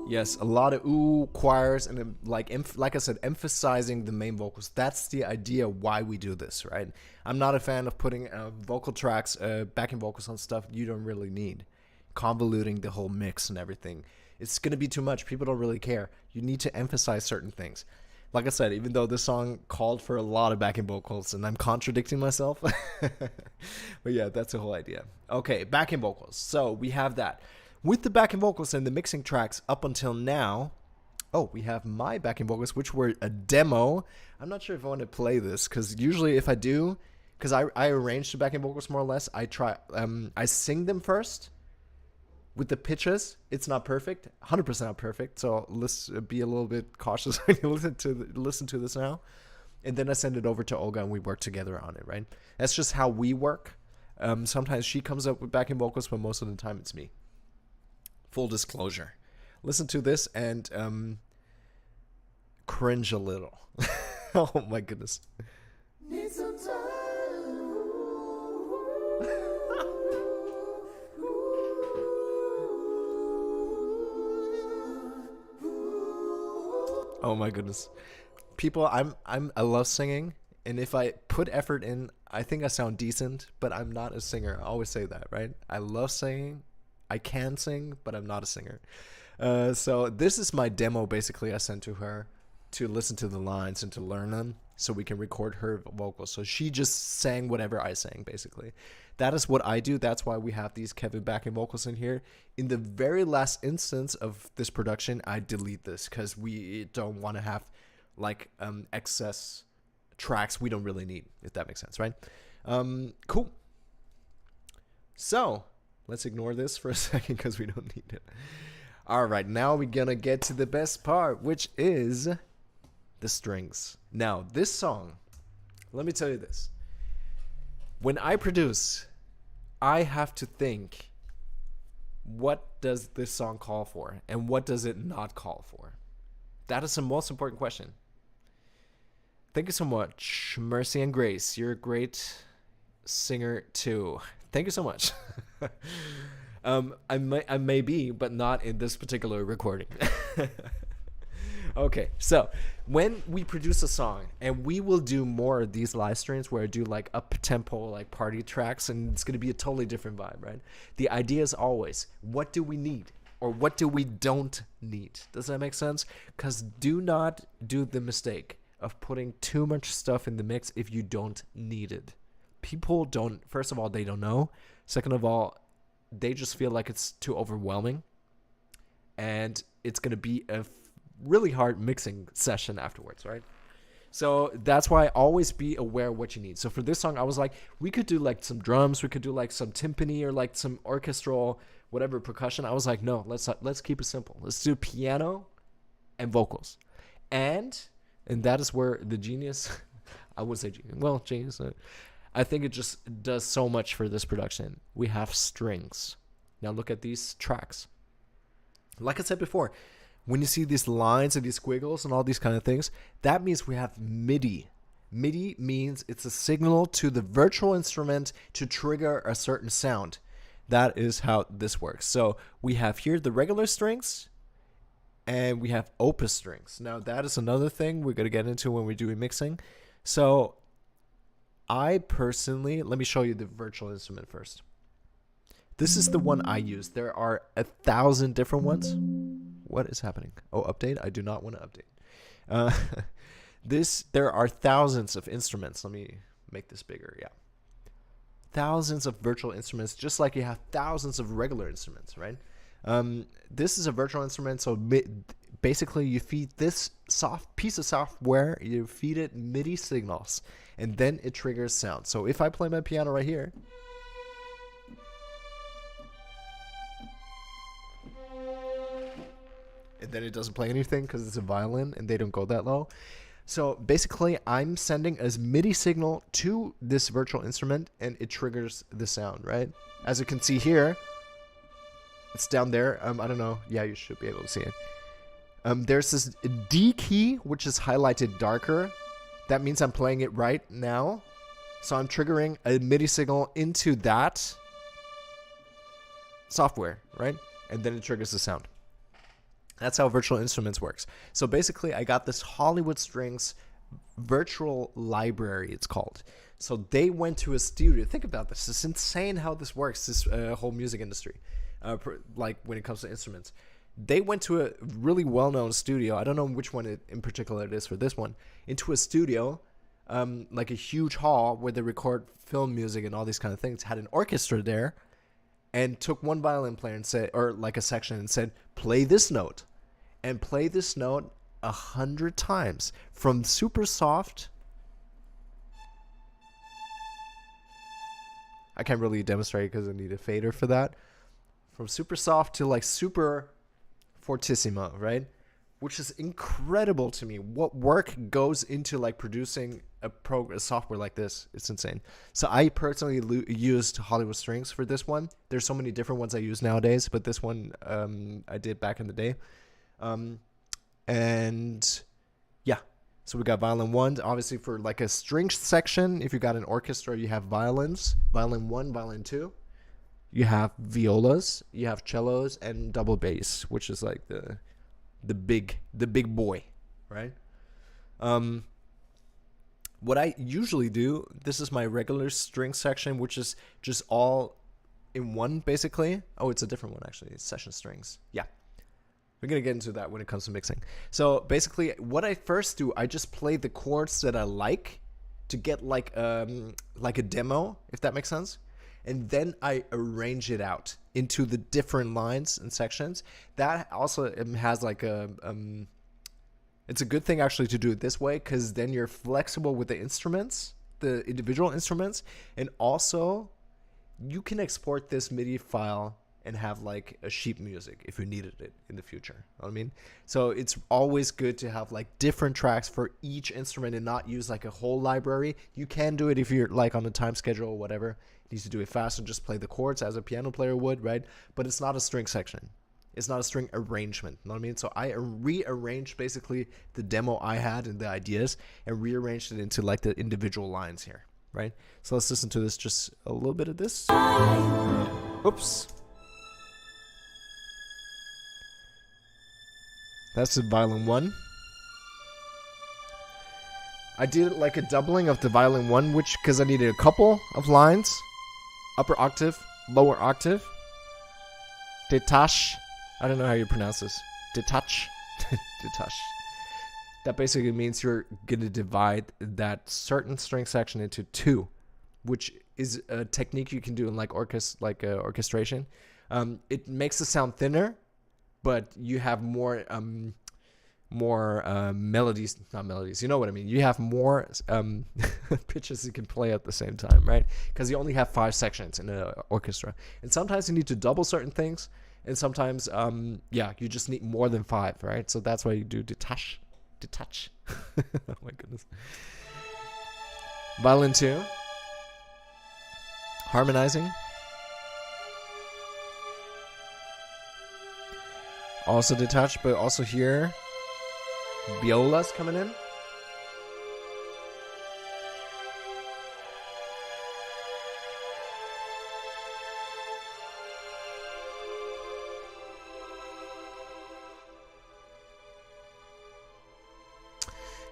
Yes, a lot of ooh choirs and like I said, emphasizing the main vocals. That's the idea why we do this, right? I'm not a fan of putting vocal tracks, backing vocals on stuff you don't really need, convoluting the whole mix and everything. It's gonna be too much. People don't really care. You need to emphasize certain things. Like I said, even though this song called for a lot of backing vocals, and I'm contradicting myself, but yeah, that's the whole idea. Okay, backing vocals. So we have that. With the backing vocals and the mixing tracks up until now, oh, we have my backing vocals, which were a demo. I'm not sure if I want to play this, because usually if I do, because I arrange the backing vocals more or less, I sing them first, With the pitches, it's not perfect, 100% not perfect. So let's be a little bit cautious when you listen to this now. And then I send it over to Olga and we work together on it, right? That's just how we work. Sometimes she comes up with backing vocals, but most of the time it's me. Full disclosure. Listen to this and cringe a little. Oh my goodness. Need some time. Oh my goodness. People, I love singing, and if I put effort in, I think I sound decent, but I'm not a singer. I always say that, right? I love singing. I can sing, but I'm not a singer. So this is my demo basically I sent to her to listen to the lines and to learn them so we can record her vocals. So she just sang whatever I sang basically. That is what I do. That's why we have these Kevin backing vocals in here. In the very last instance of this production, I delete this because we don't want to have like excess tracks we don't really need, if that makes sense, right? Cool. So let's ignore this for a second because we don't need it. All right, now we're gonna get to the best part, which is the strings. Now, this song, let me tell you this. When I produce, I have to think, what does this song call for and what does it not call for? That is the most important question. Thank you so much, Mercy and Grace. You're a great singer too. Thank you so much. I may be, but not in this particular recording. Okay, so when we produce a song, and we will do more of these live streams where I do like up tempo, like party tracks, and it's gonna be a totally different vibe, right? The idea is always, what do we need? Or what do we don't need? Does that make sense? Because do not do the mistake of putting too much stuff in the mix if you don't need it. People don't, first of all, they don't know. Second of all, they just feel like it's too overwhelming. And it's going to be a really hard mixing session afterwards, right? So that's why always be aware of what you need. So for this song, I was like, we could do like some drums, we could do like some timpani or like some orchestral, whatever percussion. I was like, no, let's keep it simple. Let's do piano and vocals. And that is where the genius, I would say genius, well, genius, I think it just does so much for this production. We have strings. Now look at these tracks. Like I said before, when you see these lines and these squiggles and all these kind of things, that means we have MIDI. MIDI means it's a signal to the virtual instrument to trigger a certain sound. That is how this works. So we have here the regular strings and we have opus strings. Now that is another thing we're going to get into when we're doing mixing. So I personally, let me show you the virtual instrument first. This is the one I use. There are 1,000 different ones. What is happening? Oh, update. I do not want to update. There are thousands of instruments. Let me make this bigger. Yeah. Thousands of virtual instruments, just like you have thousands of regular instruments, right? This is a virtual instrument. So basically you feed this piece of software, you feed it MIDI signals, and then it triggers sound. So if I play my piano right here, and then it doesn't play anything because it's a violin and they don't go that low. So basically I'm sending a MIDI signal to this virtual instrument and it triggers the sound, right? As you can see here, it's down there. I don't know. Yeah, you should be able to see it. There's this D key, which is highlighted darker. That means I'm playing it right now. So I'm triggering a MIDI signal into that software, right? And then it triggers the sound. That's how virtual instruments works. So basically, I got this Hollywood Strings virtual library, it's called. So they went to a studio. Think about this. It's insane how this works, this whole music industry, like when it comes to instruments. They went to a really well-known studio. I don't know which one in particular it is for this one. Into a studio, like a huge hall where they record film music and all these kind of things. Had an orchestra there. And took one violin player and said, or like a section, and said, play this note. And play this note 100 times. From super soft. I can't really demonstrate because I need a fader for that. from super soft to like super fortissimo, right? Which is incredible to me. What work goes into like producing a software like this? It's insane. So I personally used Hollywood Strings for this one. There's so many different ones I use nowadays, but this one I did back in the day. And yeah, so we got violin 1. Obviously for like a string section, if you got an orchestra, you have violins, violin 1, violin 2. You have violas, you have cellos, and double bass, which is like the big boy, right? What I usually do, this is my regular string section, which is just all in one, basically. Oh, it's a different one, actually. It's session strings. Yeah. We're going to get into that when it comes to mixing. So basically, what I first do, I just play the chords that I like to get like a demo, if that makes sense. And then I arrange it out into the different lines and sections. That also has like it's a good thing actually to do it this way, because then you're flexible with the instruments, the individual instruments, and also you can export this MIDI file and have like a sheet music if you needed it in the future. You know what I mean? So it's always good to have like different tracks for each instrument and not use like a whole library. You can do it if you're like on a time schedule or whatever. Needs to do it fast and just play the chords as a piano player would, right? But it's not a string section. It's not a string arrangement. You know what I mean? So I rearranged basically the demo I had and the ideas and rearranged it into like the individual lines here, right? So let's listen to this, just a little bit of this. Oops. That's the violin 1. I did like a doubling of the violin 1, which because I needed a couple of lines. Upper octave, lower octave. Detach. I don't know how you pronounce this. Detach. Detach. That basically means you're going to divide that certain string section into 2, which is a technique you can do in like orchestration. It makes the sound thinner, but you have more melodies, not melodies, you know what I mean? You have more pitches you can play at the same time, right? Because you only have 5 sections in an orchestra. And sometimes you need to double certain things, and sometimes, you just need more than 5, right? So that's why you do detach. Oh my goodness. Violin 2. Harmonizing. Also detached, but also here, violas coming in.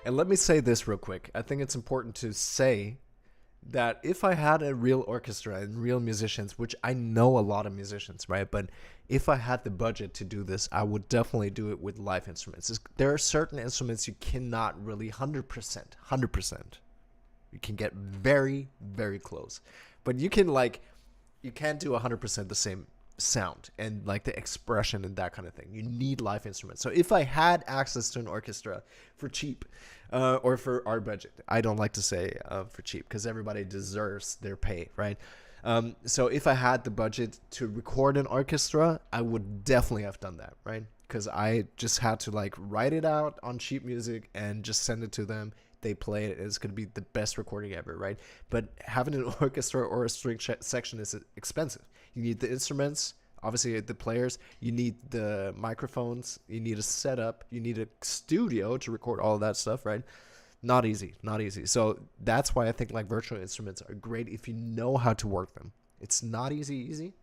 And let me say this real quick. I think it's important to say that if I had a real orchestra and real musicians, which I know a lot of musicians, right? But if I had the budget to do this, I would definitely do it with live instruments. There are certain instruments you cannot really 100%. You can get very, very close. But you can't do 100% the same sound and like the expression and that kind of thing. You need live instruments. So if I had access to an orchestra for cheap, or for our budget, I don't like to say for cheap, because everybody deserves their pay, right? So if I had the budget to record an orchestra, I would definitely have done that, right? Because I just had to like write it out on sheet music and just send it to them. They play it. It's going to be the best recording ever, right? But having an orchestra or a string section is expensive. You need the instruments, obviously the players, you need the microphones, you need a setup, you need a studio to record all of that stuff, right? Not easy. So that's why I think like virtual instruments are great if you know how to work them. It's not easy.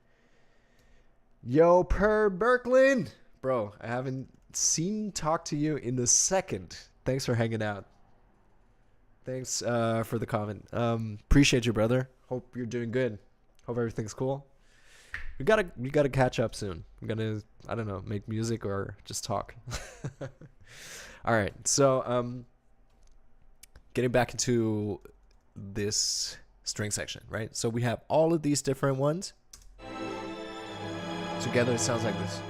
Yo, Per Berkland! Bro, I haven't talked to you in a second. Thanks for hanging out. Thanks for the comment. Appreciate you, brother. Hope you're doing good. Hope everything's cool. We gotta catch up soon. I'm gonna, I don't know, make music or just talk. All right, so getting back into this string section, right? So we have all of these different ones. Together it sounds like this.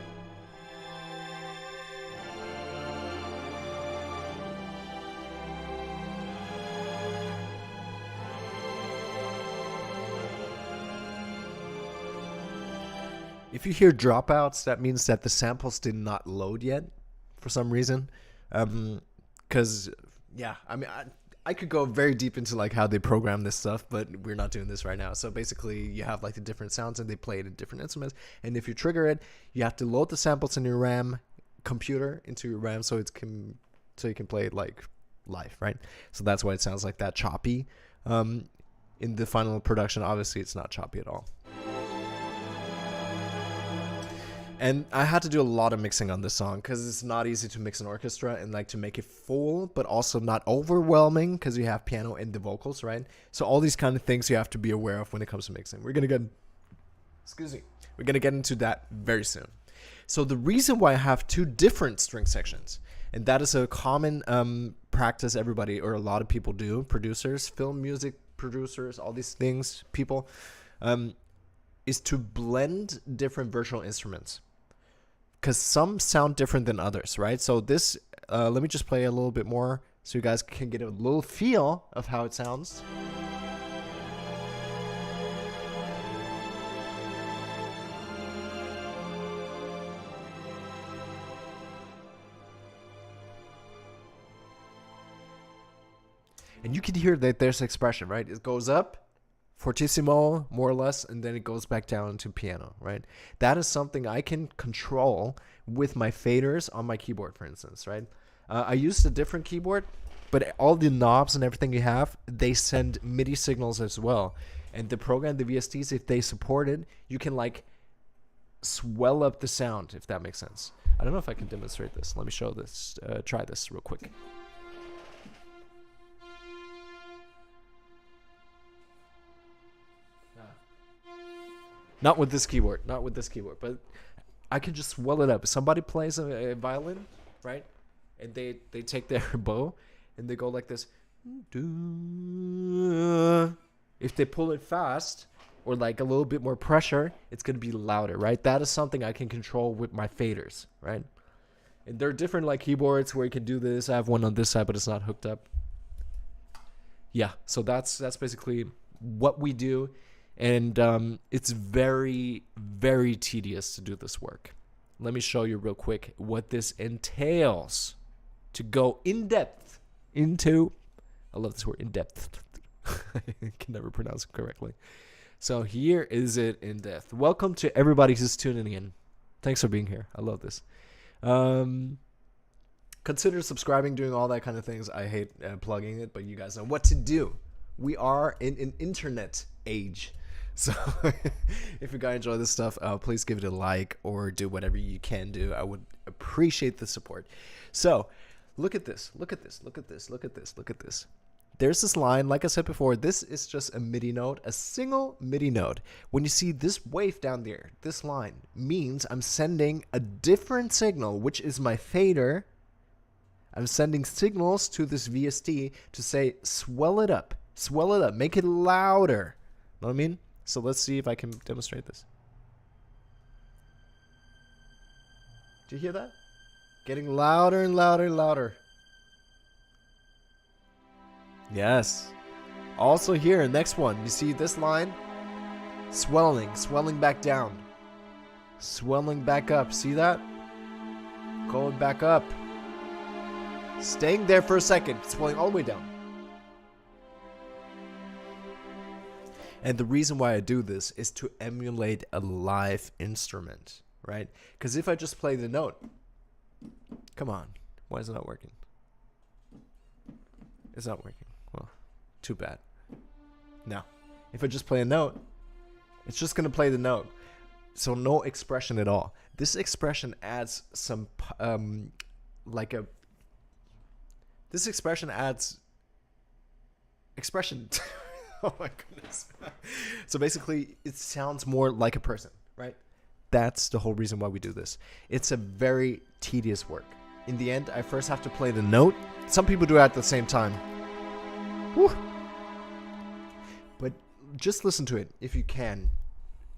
If you hear dropouts, that means that the samples did not load yet for some reason. Because, yeah, I mean, I could go very deep into like how they program this stuff, but we're not doing this right now. So basically, you have like the different sounds and they play it in different instruments. And if you trigger it, you have to load the samples in your RAM computer into your RAM so you can play it like live, right? So that's why it sounds like that choppy. In the final production, obviously, it's not choppy at all. And I had to do a lot of mixing on this song because it's not easy to mix an orchestra and like to make it full, but also not overwhelming because you have piano and the vocals, right? So all these kind of things you have to be aware of when it comes to mixing. We're gonna get into that very soon. So the reason why I have two different string sections, and that is a common practice everybody or a lot of people do, producers, film music producers, all these things, people, is to blend different virtual instruments. Because some sound different than others, right? So this, let me just play a little bit more so you guys can get a little feel of how it sounds. And you can hear that there's expression, right? It goes up, fortissimo, more or less, and then it goes back down to piano, right? That is something I can control with my faders on my keyboard, for instance, right? I used a different keyboard, but all the knobs and everything you have, they send MIDI signals as well. And the program, the VSTs, if they support it, you can like swell up the sound, if that makes sense. I don't know if I can demonstrate this. Let me show this, try this real quick. Not with this keyboard, but I can just swell it up. Somebody plays a violin, right? And they take their bow and they go like this. If they pull it fast or like a little bit more pressure, it's going to be louder, right? That is something I can control with my faders, right? And there are different like keyboards where you can do this. I have one on this side, but it's not hooked up. Yeah, so that's basically what we do. And it's very, very tedious to do this work. Let me show you real quick what this entails to go in depth into. I love this word, in depth. I can never pronounce it correctly. So here is it in depth. Welcome to everybody who's tuning in. Thanks for being here. I love this. Consider subscribing, doing all that kind of things. I hate plugging it, but you guys know what to do. We are in an internet age. So if you guys enjoy this stuff, please give it a like or do whatever you can do. I would appreciate the support. So look at this. Look at this. Look at this. Look at this. Look at this. There's this line. Like I said before, this is just a MIDI note, a single MIDI note. When you see this wave down there, this line means I'm sending a different signal, which is my fader. I'm sending signals to this VST to say, swell it up, make it louder. Know what I mean? So let's see if I can demonstrate this. Do you hear that? Getting louder and louder and louder. Yes. Also here, next one. You see this line? Swelling back down. Swelling back up. See that? Going back up. Staying there for a second. Swelling all the way down. And the reason why I do this is to emulate a live instrument, right? Because if I just play the note, come on, why is it not working? It's not working. Well, too bad. Now, if I just play a note, it's just going to play the note. So no expression at all. This expression adds some, this expression adds expression. Oh my goodness. So basically, it sounds more like a person, right? That's the whole reason why we do this. It's a very tedious work. In the end, I first have to play the note. Some people do it at the same time. Woo. But just listen to it if you can.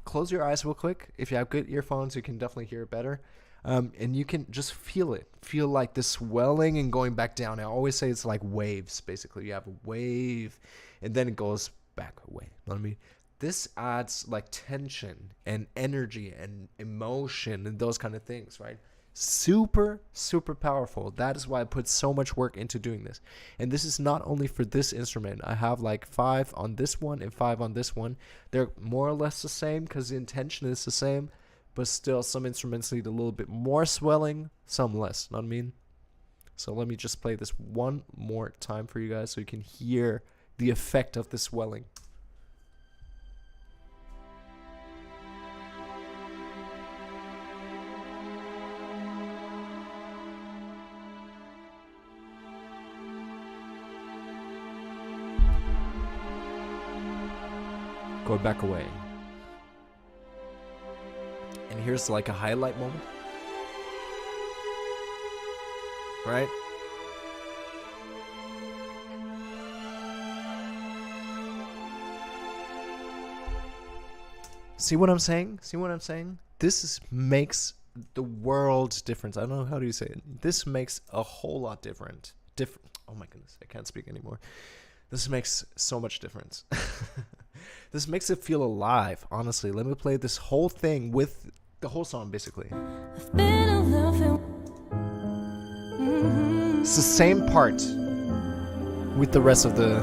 Close your eyes real quick. If you have good earphones, you can definitely hear it better. And you can just feel it. Feel like the swelling and going back down. I always say it's like waves, basically. You have a wave, and then it goes back away. You know what I mean? this adds like tension and energy and emotion and those kind of things, right? Super, super powerful. That is why I put so much work into doing this. And this is not only for this instrument. I have like 5 on this one and 5 on this one. They're more or less the same because the intention is the same, but still some instruments need a little bit more swelling, some less. Know what I mean? So let me just play this one more time for you guys so you can hear the effect of the swelling. Go back away. And here's like a highlight moment. Right? See what I'm saying? See what I'm saying? Makes the world difference. I don't know, how do you say it? This makes a whole lot different. Oh my goodness, I can't speak anymore. This makes so much difference. This makes it feel alive, honestly. Let me play this whole thing with the whole song, basically. I've been in love and It's the same part with the rest of the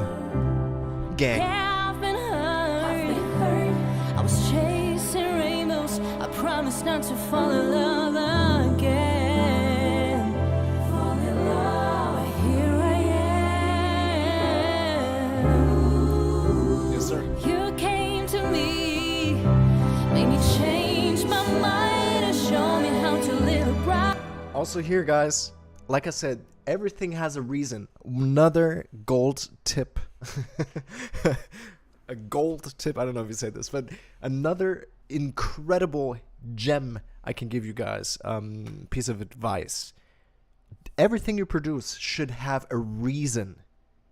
gang. yeah, I've been hurt. I was chasing rainbows. I promised not to fall in love again. Fall in love, but here I am. Yes, sir. You came to me, made me change my mind and show me how to live right. Also here, guys, like I said, everything has a reason. Another gold tip. A gold tip. I don't know if you say this, but another incredible gem I can give you guys. Piece of advice. Everything you produce should have a reason.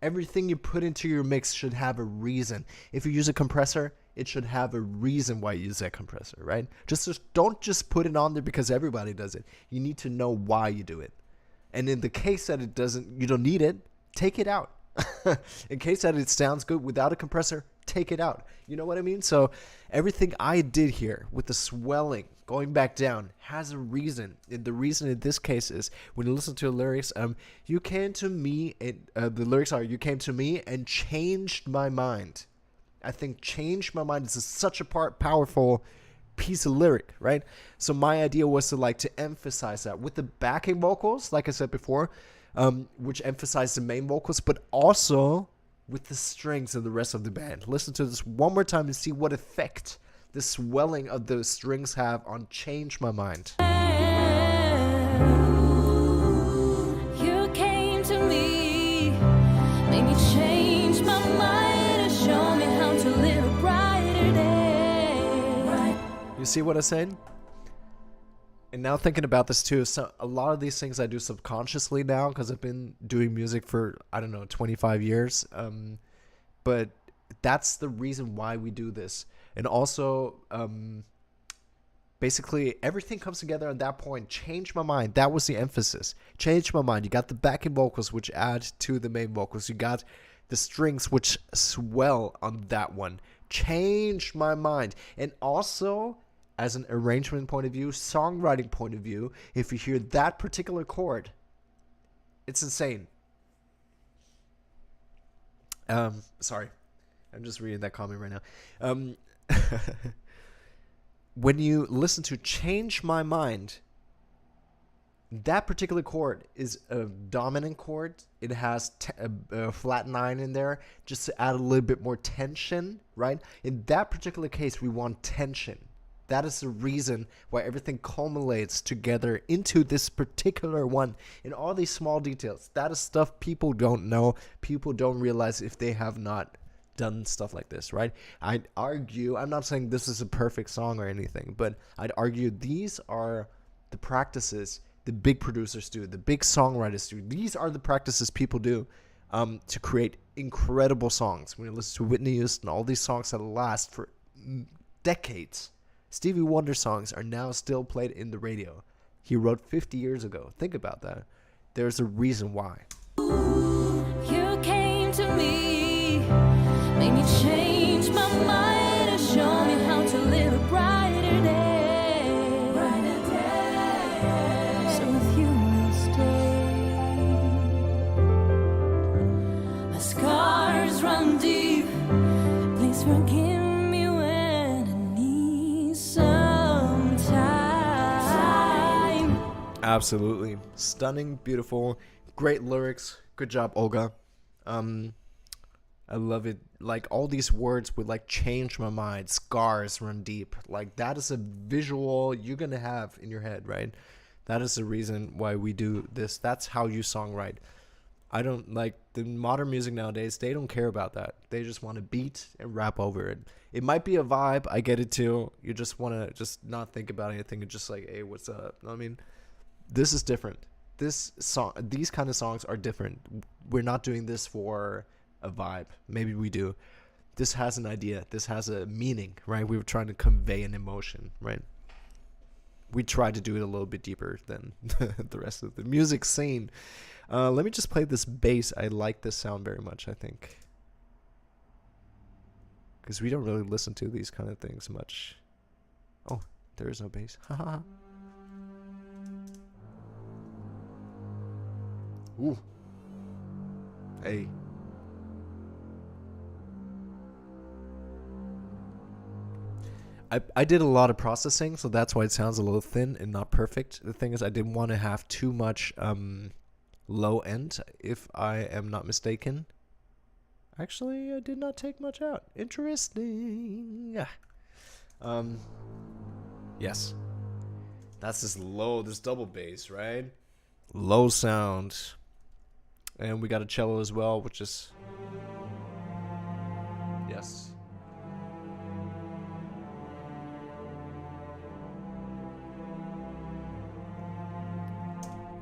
Everything you put into your mix should have a reason. If you use a compressor, it should have a reason why you use that compressor, right? Just don't just put it on there because everybody does it. You need to know why you do it. And in the case that you don't need it, take it out. In case that it sounds good without a compressor, take it out. You know what I mean? So everything I did here with the swelling going back down has a reason. And the reason in this case is when you listen to the lyrics, you came to me, and the lyrics are, you came to me and changed my mind. I think changed my mind is such a powerful piece of lyric, right? So my idea was to emphasize that with the backing vocals, like I said before, which emphasize the main vocals, but also with the strings and the rest of the band. Listen to this one more time and see what effect the swelling of those strings have on Change My Mind. You came to me, made me change my mind and show me how to live a brighter day. You see what I said? And now thinking about this too, so a lot of these things I do subconsciously now because I've been doing music for, 25 years. But that's the reason why we do this. And also, basically, everything comes together at that point. Change my mind. That was the emphasis. Change my mind. You got the backing vocals, which add to the main vocals. You got the strings, which swell on that one. Change my mind. And also, as an arrangement point of view, songwriting point of view, if you hear that particular chord, it's insane. Sorry. I'm just reading that comment right now. When you listen to Change My Mind, that particular chord is a dominant chord. It has a flat 9 in there just to add a little bit more tension, right? In that particular case, we want tension. That is the reason why everything culminates together into this particular one. In all these small details, that is stuff people don't know. People don't realize if they have not done stuff like this, right? I'd argue, I'm not saying this is a perfect song or anything, but I'd argue these are the practices the big producers do, the big songwriters do. These are the practices people do to create incredible songs. When you listen to Whitney Houston, all these songs that last for decades. Stevie Wonder songs are now still played in the radio. He wrote 50 years ago. Think about that. There's a reason why. You came to me, made me change my mind and Absolutely. Stunning, beautiful, great lyrics. Good job, Olga. I love it. Like, all these words would like change my mind. Scars run deep. Like, that is a visual you're gonna have in your head, right? That is the reason why we do this. That's how you songwrite. I don't like the modern music nowadays. They don't care about that. They just want to beat and rap over it. It might be a vibe. I get it too. You just want to just not think about anything and just like, hey, what's up? I mean, this is different. These kind of songs are different. We're not doing this for a vibe. Maybe we do. This has an idea. This has a meaning, right? We were trying to convey an emotion, right? We tried to do it a little bit deeper than the rest of the music scene. Let me just play this bass. I like this sound very much, I think. Because we don't really listen to these kind of things much. Oh, there is no bass. Haha. Ooh. Hey. I did a lot of processing, so that's why it sounds a little thin and not perfect. The thing is, I didn't want to have too much low end, if I am not mistaken. Actually, I did not take much out. Interesting. Yes. That's this double bass, right? Low sound. And we got a cello as well, which is... Yes.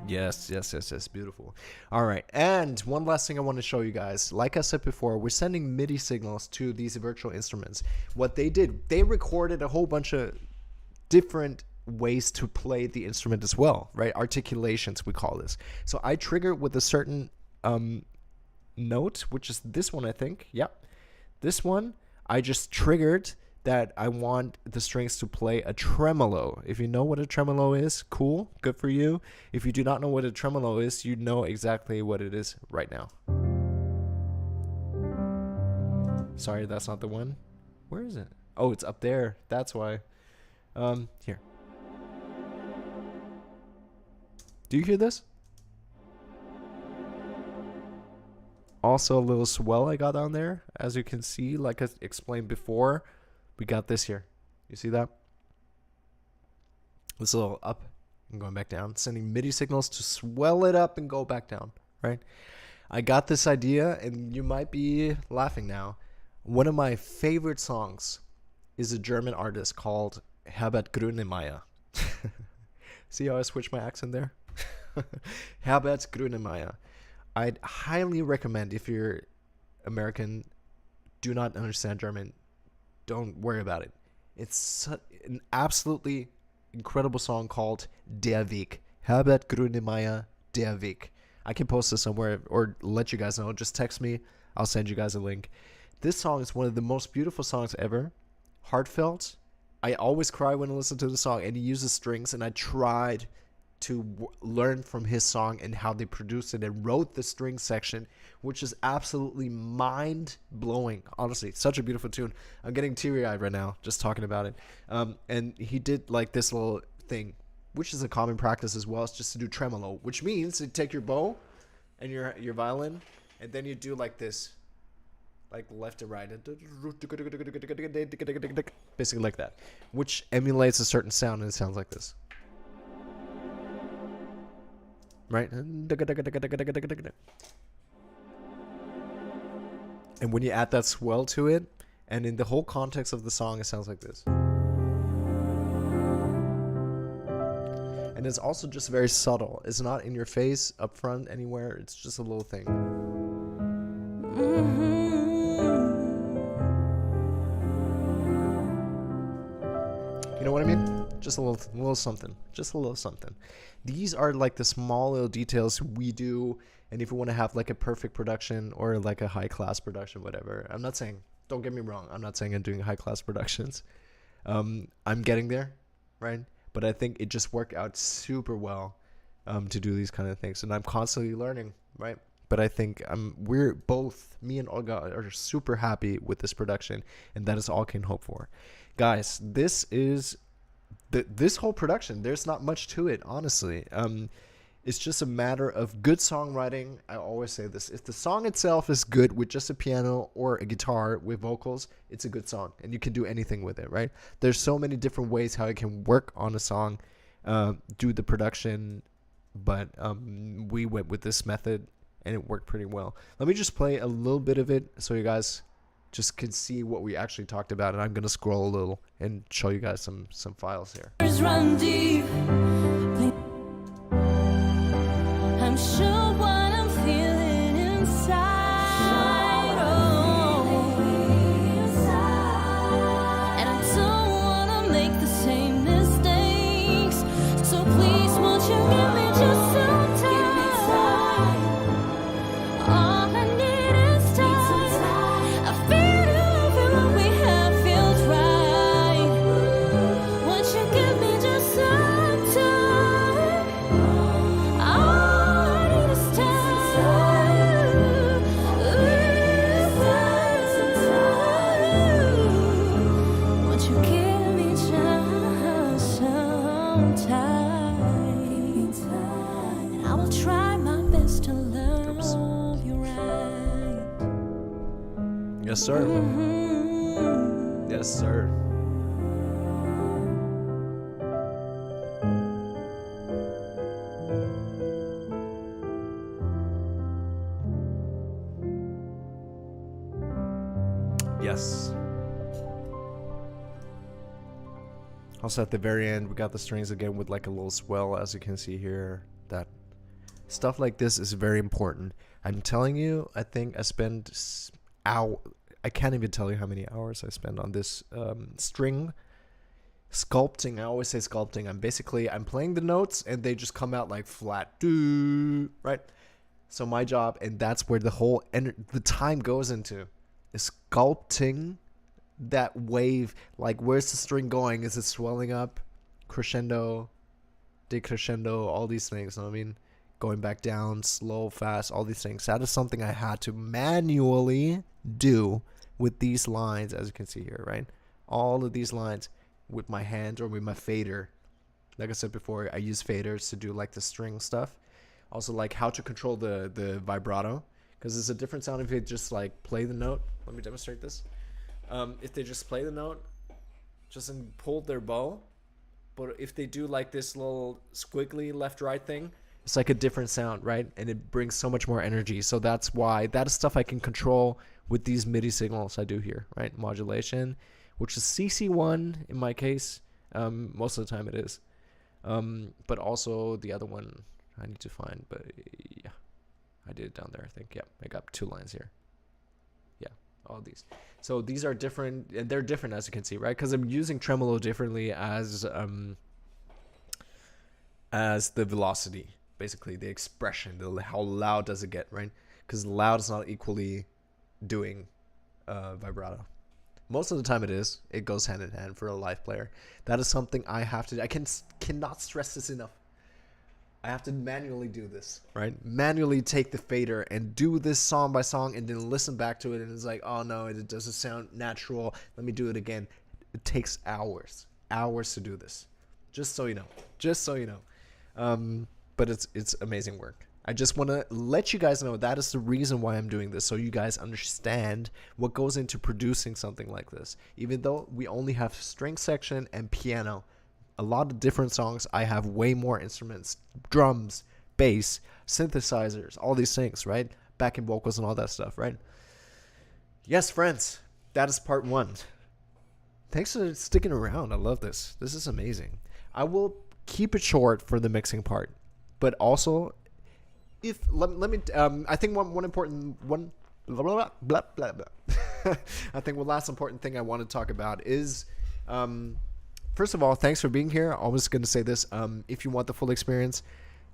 Yes, beautiful. All right, and one last thing I want to show you guys. Like I said before, we're sending MIDI signals to these virtual instruments. What they did, they recorded a whole bunch of different ways to play the instrument as well, right? Articulations, we call this. So I trigger with a certain note, which is this one, I think. Yep, this one. I just triggered that I want the strings to play a tremolo. If you know what a tremolo is, cool, good for you. If you do not know what a tremolo is, you know exactly what it is right now. Sorry, that's not the one. Where is it? Oh, it's up there. That's why. Here. Do you hear this? Also a little swell I got down there. As you can see, like I explained before, we got this here. You see that? This little up and going back down. Sending MIDI signals to swell it up and go back down, right? I got this idea, and you might be laughing now. One of my favorite songs is a German artist called Herbert Grönemeyer. See how I switched my accent there? Herbert Grönemeyer. I'd highly recommend, if you're American, do not understand German, don't worry about it. It's an absolutely incredible song called Der Weg. Herbert Grönemeyer, Der Weg. I can post this somewhere or let you guys know. Just text me. I'll send you guys a link. This song is one of the most beautiful songs ever. Heartfelt. I always cry when I listen to the song, and he uses strings, and I tried to learn from his song and how they produced it and wrote the string section, which is absolutely mind-blowing. Honestly, such a beautiful tune. I'm getting teary-eyed right now just talking about it. And he did like this little thing, which is a common practice as well. It's just to do tremolo, which means you take your bow and your violin, and then you do like this, like left to right, basically like that, which emulates a certain sound, and it sounds like this. Right? And when you add that swell to it, and in the whole context of the song, it sounds like this. And it's also just very subtle. It's not in your face, up front, anywhere. It's just a little thing. You know what I mean? Just a little something. Just a little something. These are like the small little details we do. And if you want to have like a perfect production or like a high class production, whatever. I'm not saying, don't get me wrong, I'm not saying I'm doing high class productions. I'm getting there, right? But I think it just worked out super well to do these kind of things. And I'm constantly learning, right? But I think we're both, me and Olga, are super happy with this production. And that is all I can hope for. Guys, this is this whole production, there's not much to it, honestly. It's just a matter of good songwriting. I always say this: if the song itself is good with just a piano or a guitar with vocals, it's a good song, and you can do anything with it, right? There's so many different ways how you can work on a song, do the production, but we went with this method, and it worked pretty well. Let me just play a little bit of it so you guys just can see what we actually talked about, and I'm gonna scroll a little and show you guys some files here. Run deep. I'm sure what I'm feeling inside. Oh, and I don't wanna make the same mistakes. So please, won't you give me just some time? All I need is time. I feel over what we have feels right. Won't you give me just some time? All I need is time. Won't you give me just some time? And I will try my best to love you right. Yes, sir. Yes, sir. Yes. Also at the very end, we got the strings again with like a little swell, as you can see here. That stuff like this is very important. I'm telling you, I think I spent I can't even tell you how many hours I spent on this string sculpting. I always say sculpting. I'm playing the notes and they just come out like flat, right? So my job, and that's where the whole the time goes into, is sculpting that wave. Like, where's the string going? Is it swelling up, crescendo, decrescendo, all these things? You know what I mean? Going back down, slow, fast, all these things. That is something I had to manually do with these lines, as you can see here, right? All of these lines with my hand or with my fader. Like I said before, I use faders to do like the string stuff. Also, like how to control the vibrato, because it's a different sound if you just like play the note. Let me demonstrate this. If they just play the note, just and pull their bow, but if they do like this little squiggly left-right thing, it's like a different sound, right? And it brings so much more energy. So that's why that is stuff I can control with these MIDI signals I do here, right? Modulation, which is CC1 in my case. Most of the time it is. But also the other one I need to find, but yeah, I did it down there, I think. Yeah, I got 2 lines here. Yeah, all these. So these are different, and they're different, as you can see, right? Because I'm using tremolo differently as the velocity, basically the expression, how loud does it get, right? Because loud is not equally doing vibrato. Most of the time it goes hand in hand for a live player. That is something I have to, cannot stress this enough. I have to manually do this, right? Manually take the fader and do this song by song and then listen back to it, and it's like, oh no, it doesn't sound natural. Let me do it again. It takes hours to do this. Just so you know. But it's amazing work. I just want to let you guys know that is the reason why I'm doing this, so you guys understand what goes into producing something like this. Even though we only have string section and piano, a lot of different songs, I have way more instruments, drums, bass, synthesizers, all these things, right? Backing vocals and all that stuff, right? Yes, friends, that is part 1. Thanks for sticking around. I love this. This is amazing. I will keep it short for the mixing part, but also, if let me I think one important one blah blah blah blah blah. I think one last important thing I want to talk about is first of all, thanks for being here. I was going to say this, if you want the full experience,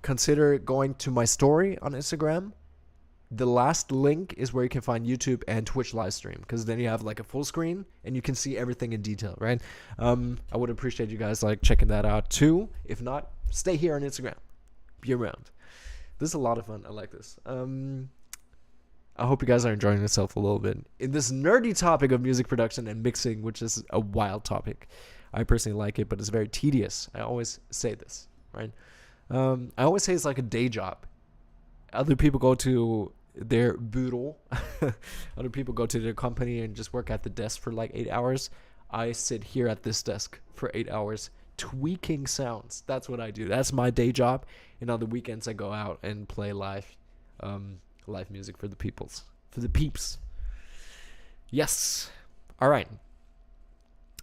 consider going to my story on Instagram. The last link is where you can find YouTube and Twitch live stream, because then you have like a full screen and you can see everything in detail, right? I would appreciate you guys like checking that out too. If not, stay here on Instagram. Be around. This is a lot of fun. I like this. I hope you guys are enjoying yourself a little bit in this nerdy topic of music production and mixing, which is a wild topic. I personally like it, but it's very tedious. I always say this, right? I always say it's like a day job. Other people go to their bureau. Other people go to their company and just work at the desk for like 8 hours. I sit here at this desk for 8 hours tweaking sounds. That's what I do. That's my day job. And on the weekends I go out and play live music for the peeps. Yes. All right.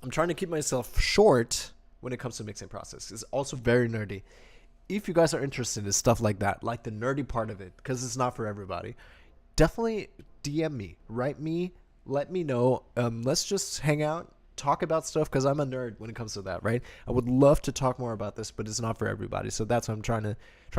I'm trying to keep myself short when it comes to mixing process. It's also very nerdy. If you guys are interested in stuff like that, like the nerdy part of it, because it's not for everybody, definitely DM me, write me, let me know. Let's just hang out, talk about stuff, because I'm a nerd when it comes to that, right? I would love to talk more about this, but it's not for everybody. So that's what I'm trying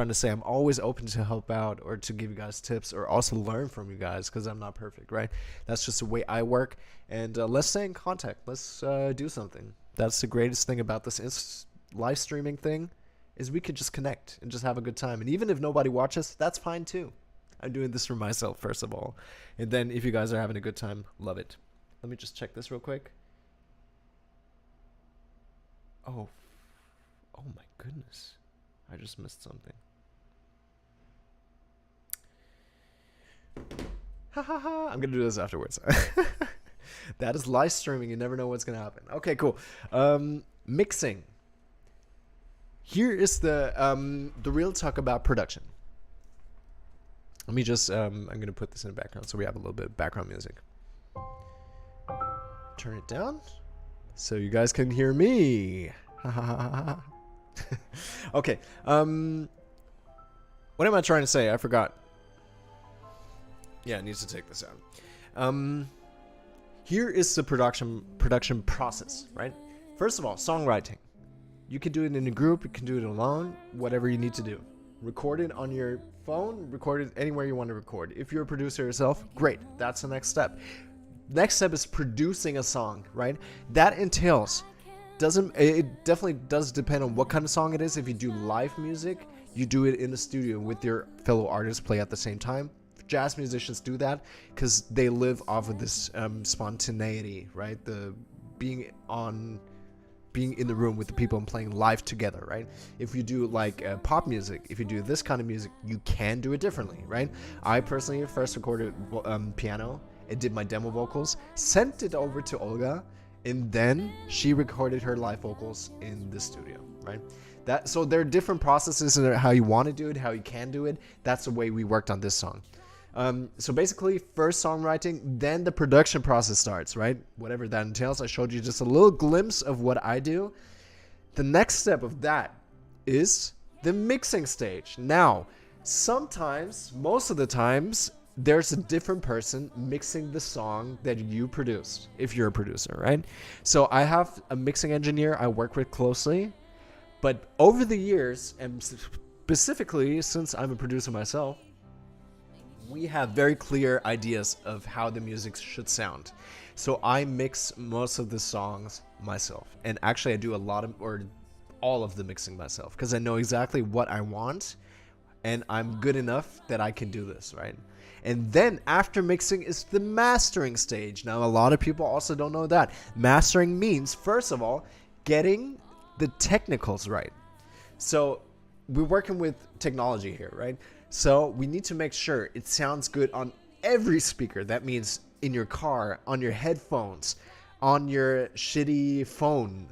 to say. I'm always open to help out or to give you guys tips or also learn from you guys, because I'm not perfect, right? That's just the way I work. And let's stay in contact. Let's do something. That's the greatest thing about this live streaming thing, is we could just connect and just have a good time. And even if nobody watches, that's fine too. I'm doing this for myself, first of all. And then if you guys are having a good time, love it. Let me just check this real quick. Oh my goodness. I just missed something. Ha ha ha. I'm going to do this afterwards. That is live streaming. You never know what's going to happen. Okay, cool. Mixing. Here is the real talk about production. Let me just, I'm going to put this in the background so we have a little bit of background music. Turn it down so you guys can hear me. Okay. What am I trying to say? I forgot. Yeah, it needs to take this out. Here is the production process, right? First of all, songwriting. You can do it in a group, you can do it alone, whatever you need to do. Record it on your phone, record it anywhere you want to record. If you're a producer yourself, great. That's the next step. Next step is producing a song, right? That entails, it definitely does depend on what kind of song it is. If you do live music, you do it in the studio with your fellow artists, play at the same time. Jazz musicians do that because they live off of this spontaneity, right? The being in the room with the people and playing live together, right? If you do like pop music, if you do this kind of music, you can do it differently, right? I personally first recorded piano and did my demo vocals, sent it over to Olga, and then she recorded her live vocals in the studio, right? So there are different processes in how you want to do it, how you can do it. That's the way we worked on this song. So basically, first songwriting, then the production process starts, right? Whatever that entails. I showed you just a little glimpse of what I do. The next step of that is the mixing stage. Now, sometimes, most of the times, there's a different person mixing the song that you produced, if you're a producer, right? So I have a mixing engineer I work with closely, but over the years, and specifically since I'm a producer myself, we have very clear ideas of how the music should sound. So I mix most of the songs myself. And actually I do all of the mixing myself, because I know exactly what I want and I'm good enough that I can do this, right? And then after mixing is the mastering stage. Now a lot of people also don't know that. Mastering means, first of all, getting the technicals right. So we're working with technology here, right? So we need to make sure it sounds good on every speaker. That means in your car, on your headphones, on your shitty phone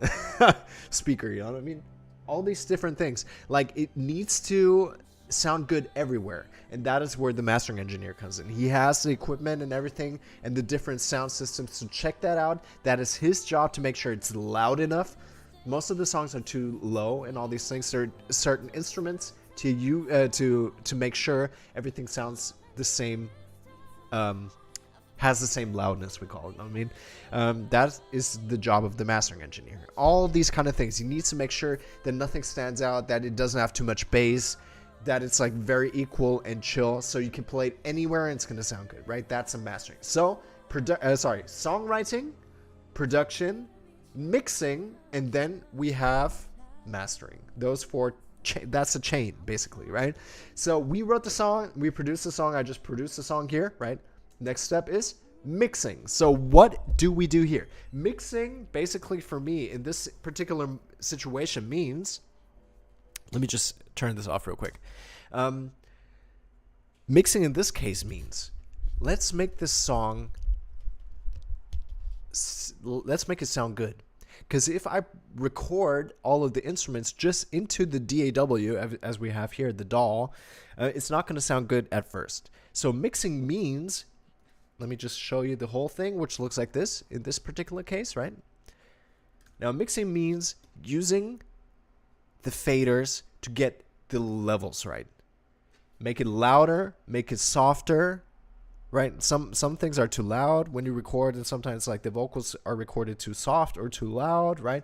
speaker, you know what I mean? All these different things. Like, it needs to sound good everywhere. And that is where the mastering engineer comes in. He has the equipment and everything and the different sound systems to check that out. That is his job, to make sure it's loud enough. Most of the songs are too low and all these things. There are certain instruments to make sure everything sounds the same, has the same loudness, we call it. I mean, that is the job of the mastering engineer. All these kind of things. He needs to make sure that nothing stands out, that it doesn't have too much bass, that it's like very equal and chill, so you can play it anywhere and it's gonna sound good, right? That's a mastering. So, songwriting, production, mixing, and then we have mastering. Those four. That's a chain, basically, right? So we wrote the song, we produced the song, I just produced the song here, right? Next step is mixing. So what do we do here? Mixing, basically for me in this particular situation means, let me just turn this off real quick. Mixing in this case means, let's make this song, let's make it sound good. Because if I record all of the instruments just into the DAW, as we have here, the DAW, it's not going to sound good at first. So mixing means, let me just show you the whole thing, which looks like this in this particular case, right? Now mixing means using the faders to get the levels right. Make it louder, make it softer, right? Some things are too loud when you record, and sometimes like the vocals are recorded too soft or too loud, right?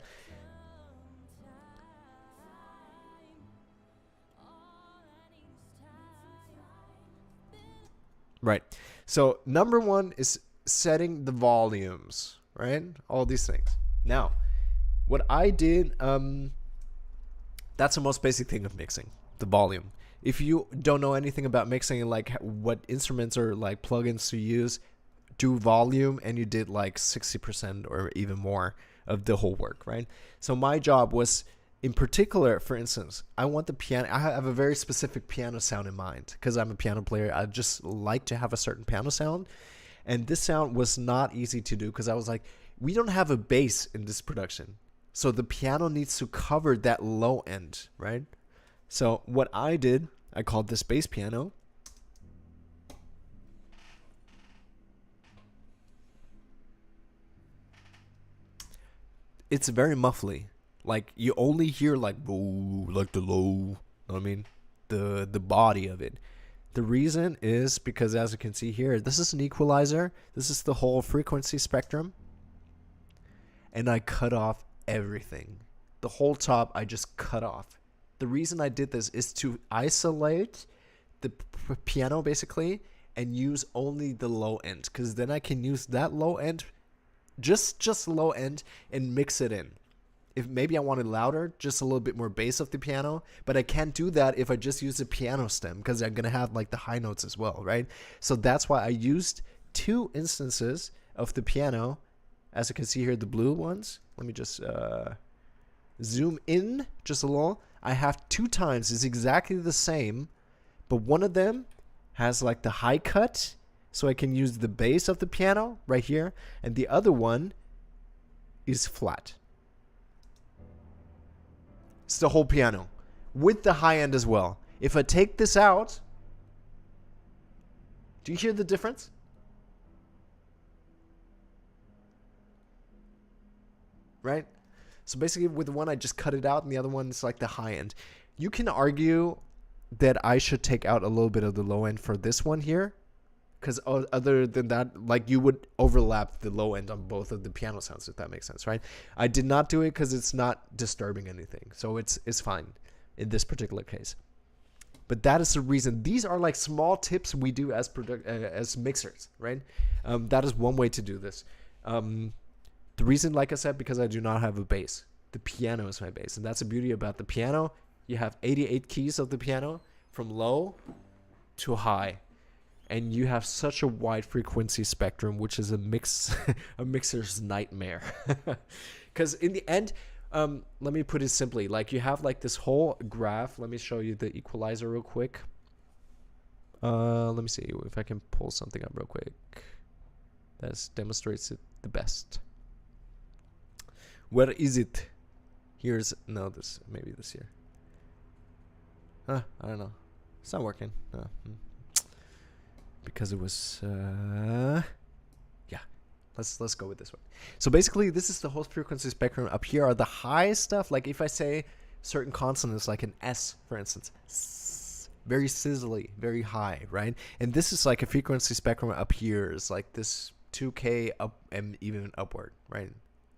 Right. So number one is setting the volumes, right? All these things. Now, what I did, that's the most basic thing of mixing, the volume. If you don't know anything about mixing and like what instruments or like plugins to use, do volume and you did like 60% or even more of the whole work, right? So my job was, in particular, for instance, I want the piano, I have a very specific piano sound in mind because I'm a piano player. I just like to have a certain piano sound. And this sound was not easy to do because I was like, we don't have a bass in this production. So the piano needs to cover that low end, right? So what I did, I called this bass piano. It's very muffly. Like you only hear like, oh, like the low, you know what I mean? The body of it. The reason is because, as you can see here, this is an equalizer. This is the whole frequency spectrum. And I cut off everything. The whole top I just cut off. The reason I did this is to isolate the piano basically and use only the low end, because then I can use that low end, just low end, and mix it in. If maybe I want it louder, just a little bit more bass of the piano, but I can't do that if I just use the piano stem, because I'm gonna have like the high notes as well, right? So that's why I used two instances of the piano, as you can see here, the blue ones. Let me just zoom in just a little. I have two times, it's exactly the same, but one of them has like the high cut, so I can use the bass of the piano right here, and the other one is flat. It's the whole piano with the high end as well. If I take this out, do you hear the difference? Right? So basically with the one I just cut it out, and the other one is like the high end. You can argue that I should take out a little bit of the low end for this one here, because other than that, like you would overlap the low end on both of the piano sounds, if that makes sense, right? I did not do it because it's not disturbing anything, so it's fine in this particular case. But that is the reason. These are like small tips we do as mixers, right? That is one way to do this. The reason, like I said, because I do not have a bass. The piano is my bass, and that's the beauty about the piano. You have 88 keys of the piano from low to high, and you have such a wide frequency spectrum, which is a mixer's nightmare. Because in the end, let me put it simply, like you have like this whole graph. Let me show you the equalizer real quick. Let me see if I can pull something up real quick that demonstrates it the best. Where is it? Here's maybe this here. I don't know. It's not working. No. Because it was yeah. Let's go with this one. So basically this is the whole frequency spectrum. Up here are the high stuff. Like if I say certain consonants like an S, for instance, very sizzly, very high, right? And this is like a frequency spectrum up here. It's like this 2K up and even upward, right?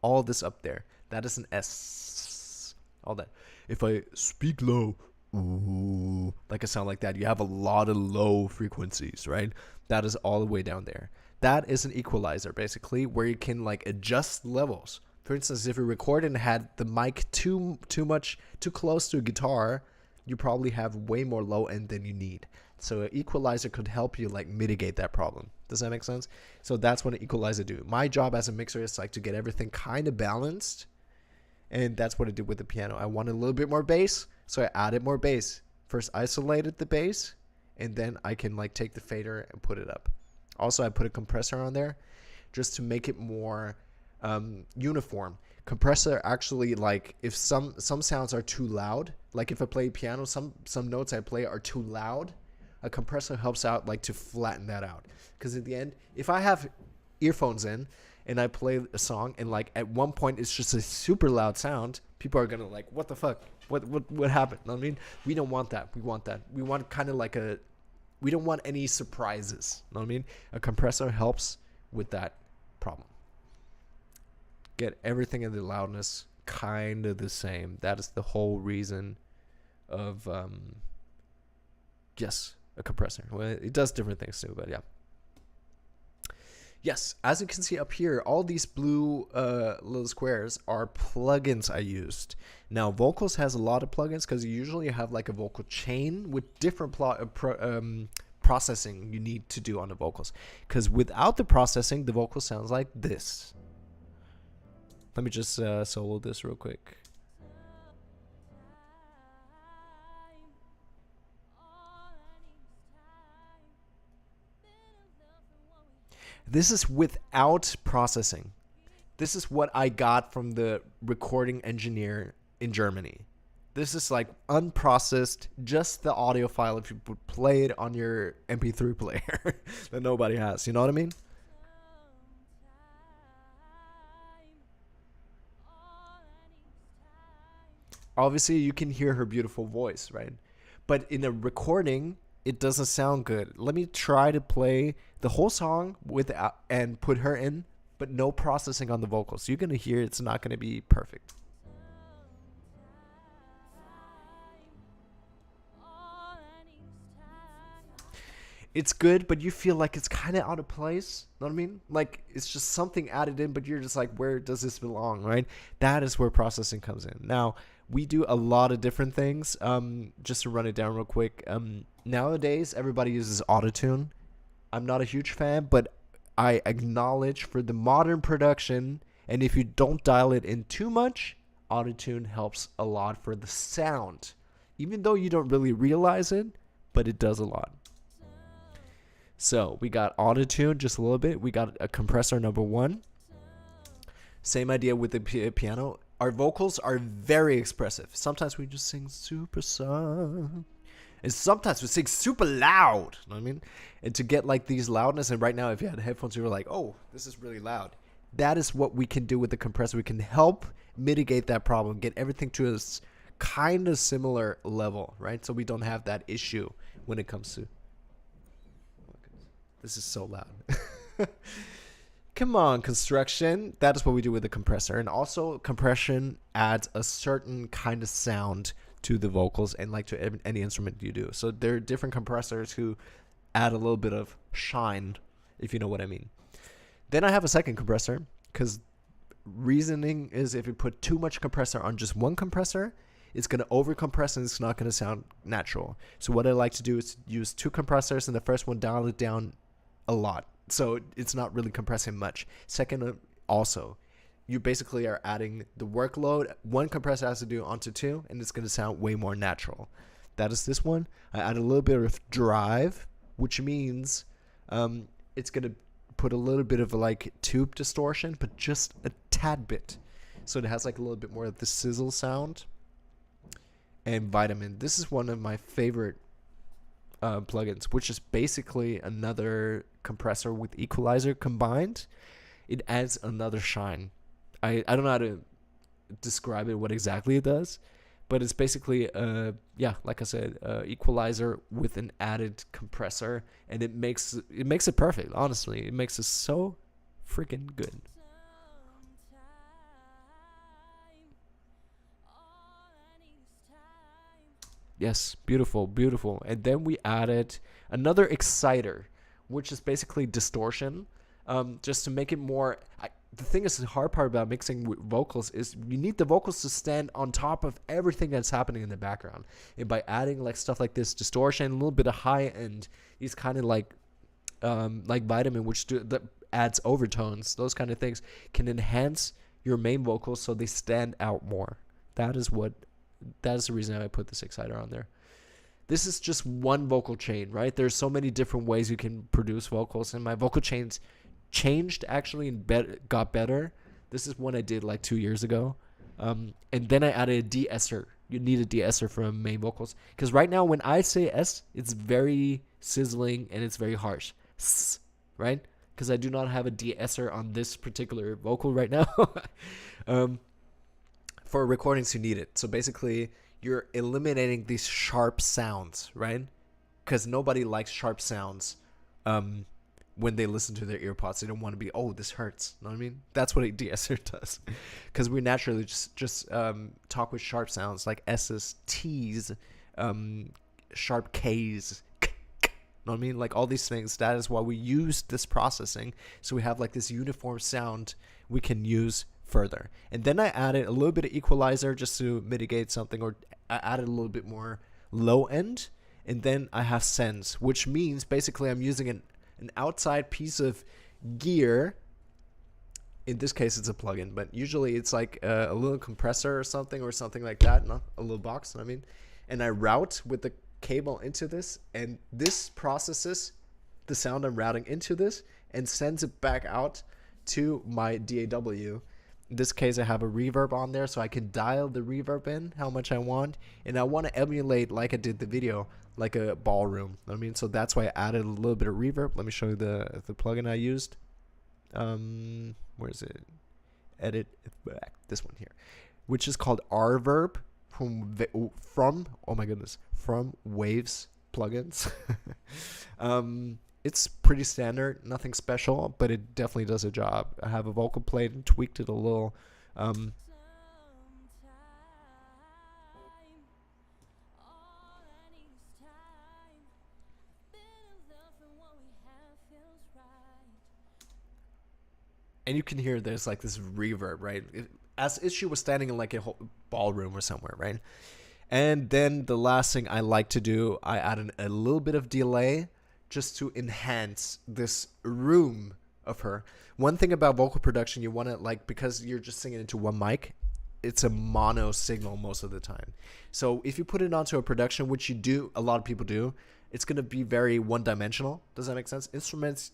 All this up there, that is an S. All that. If I speak low, ooh, like a sound like that, you have a lot of low frequencies, right? That is all the way down there. That is an equalizer, basically, where you can like adjust levels. For instance, if you record and had the mic too close to a guitar, you probably have way more low end than you need. So an equalizer could help you like mitigate that problem. Does that make sense? So that's what an equalizer do. My job as a mixer is like to get everything kind of balanced, and that's what I did with the piano. I wanted a little bit more bass, so I added more bass. First isolated the bass, and then I can like take the fader and put it up. Also, I put a compressor on there just to make it more uniform. Compressor actually, like if some sounds are too loud, like if I play piano, some notes I play are too loud, a compressor helps out like to flatten that out. Because at the end, if I have earphones in and I play a song and like at one point it's just a super loud sound, people are gonna like, what the fuck? What happened? You know what I mean? We don't want that. We want that. We want kind of like we don't want any surprises. You know what I mean? A compressor helps with that problem. Get everything in the loudness kind of the same. That is the whole reason of yes, a compressor. Well, it does different things too, but yeah. Yes, as you can see up here, all these blue little squares are plugins I used. Now, Vocals has a lot of plugins because you usually have like a vocal chain with different processing you need to do on the vocals. Because without the processing, the vocal sounds like this. Let me just solo this real quick. This is without processing. This is what I got from the recording engineer in Germany. This is like unprocessed, just the audio file if you would play it on your MP3 player that nobody has. You know what I mean? Obviously, you can hear her beautiful voice, right? But in a recording, it doesn't sound good. Let me try to play the whole song without and put her in, but no processing on the vocals. You're gonna hear it's not gonna be perfect. It's good, but you feel like it's kind of out of place. Know what I mean? Like it's just something added in, but you're just like, where does this belong, right? That is where processing comes in. Now, we do a lot of different things. Just to run it down real quick. Nowadays, everybody uses autotune. I'm not a huge fan, but I acknowledge for the modern production, and if you don't dial it in too much, autotune helps a lot for the sound. Even though you don't really realize it, but it does a lot. So we got autotune just a little bit. We got a compressor number 1. Same idea with the piano. Our vocals are very expressive. Sometimes we just sing super soft, and sometimes we sing super loud. You know what I mean? And to get like these loudness, and right now if you had headphones, you were like, oh, this is really loud. That is what we can do with the compressor. We can help mitigate that problem, get everything to a kind of similar level, right? So we don't have that issue when it comes to... This is so loud. Come on, construction. That is what we do with the compressor. And also, compression adds a certain kind of sound to the vocals and like to any instrument you do. So there are different compressors who add a little bit of shine, if you know what I mean. Then I have a second compressor because reasoning is if you put too much compressor on just one compressor, it's going to overcompress and it's not going to sound natural. So what I like to do is use 2 compressors, and the first one dial it down a lot, so it's not really compressing much. Second, also, you basically are adding the workload one compressor has to do onto 2, and it's going to sound way more natural. That is this one. I add a little bit of drive, which means it's going to put a little bit of like tube distortion, but just a tad bit, so it has like a little bit more of the sizzle sound. And vitamin. This is one of my favorite plugins, which is basically another compressor with equalizer combined. It adds another shine. I don't know how to describe it, what exactly it does, but it's basically yeah, like I said, equalizer with an added compressor, and it makes it perfect. Honestly, it makes it so freaking good. Yes, beautiful, beautiful. And then we added another exciter, which is basically distortion. just to make it more. The thing is, the hard part about mixing with vocals is you need the vocals to stand on top of everything that's happening in the background. And by adding like stuff like this distortion, a little bit of high end, these kind of like Vitamin, that adds overtones, those kind of things can enhance your main vocals so they stand out more. That is the reason I put this exciter on there. This is just one vocal chain, right? There's so many different ways you can produce vocals, and my vocal chains changed actually and got better. This is one I did like 2 years ago. And then I added a de-esser. You need a de-esser for main vocals. Because right now when I say S, it's very sizzling and it's very harsh. S, right? Because I do not have a de-esser on this particular vocal right now. For recordings, you need it. So basically, you're eliminating these sharp sounds, right? Because nobody likes sharp sounds when they listen to their earpods. They don't want to be, oh, this hurts. You know what I mean? That's what a de-esser does. Because we naturally just talk with sharp sounds like S's, T's, sharp K's. You know what I mean? Like all these things. That is why we use this processing. So we have like this uniform sound we can use further. And then I added a little bit of equalizer just to mitigate something, or I added a little bit more low end. And then I have sends, which means basically I'm using an outside piece of gear. In this case, it's a plugin, but usually it's like a little compressor or something like that. No, a little box, you know what I mean? And I route with the cable into this, and this processes the sound I'm routing into this and sends it back out to my DAW. In this case, I have a reverb on there, so I can dial the reverb in how much I want, and I want to emulate, like I did the video, like a ballroom. You know what I mean? So that's why I added a little bit of reverb. Let me show you the plugin I used. Where is it? Edit this one here, which is called Rverb from Waves plugins. It's pretty standard, nothing special, but it definitely does a job. I have a vocal plate and tweaked it a little. And you can hear there's like this reverb, right? As if she was standing in like a whole ballroom or somewhere, right? And then the last thing I like to do, I add a little bit of delay just to enhance this room of her. One thing about vocal production, you want to like, because you're just singing into one mic, it's a mono signal most of the time. So if you put it onto a production, which you do, a lot of people do, it's going to be very one-dimensional. Does that make sense? Instruments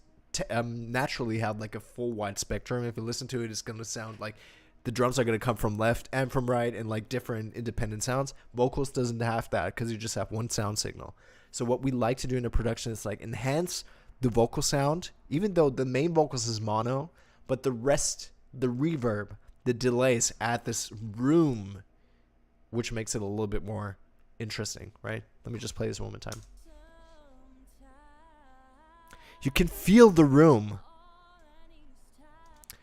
naturally have like a full wide spectrum. If you listen to it, it's going to sound like the drums are going to come from left and from right and like different independent sounds. Vocals doesn't have that because you just have one sound signal. So what we like to do in a production is like enhance the vocal sound, even though the main vocals is mono, but the rest, the reverb, the delays add this room, which makes it a little bit more interesting, right? Let me just play this one more time. You can feel the room.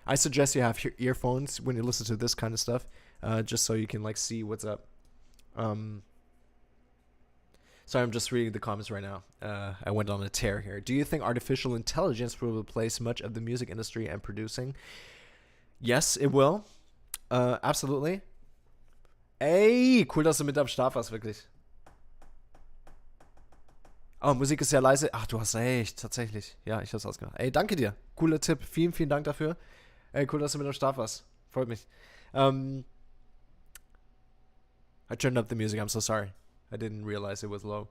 I suggest you have earphones when you listen to this kind of stuff, just so you can like see what's up. Sorry, I'm just reading the comments right now. I went on a tear here. Do you think artificial intelligence will replace much of the music industry and producing? Yes, it will. Absolutely. Ey, cool, dass du mit am Start warst, wirklich. Oh, Musik ist sehr leise. Ach, du hast recht, tatsächlich. Ja, ich hab's ausgemacht. Ey, danke dir. Cooler Tipp. Vielen, vielen Dank dafür. Ey, cool, dass du mit am Start warst. Freut mich. I turned up the music. I'm so sorry. I didn't realize it was low.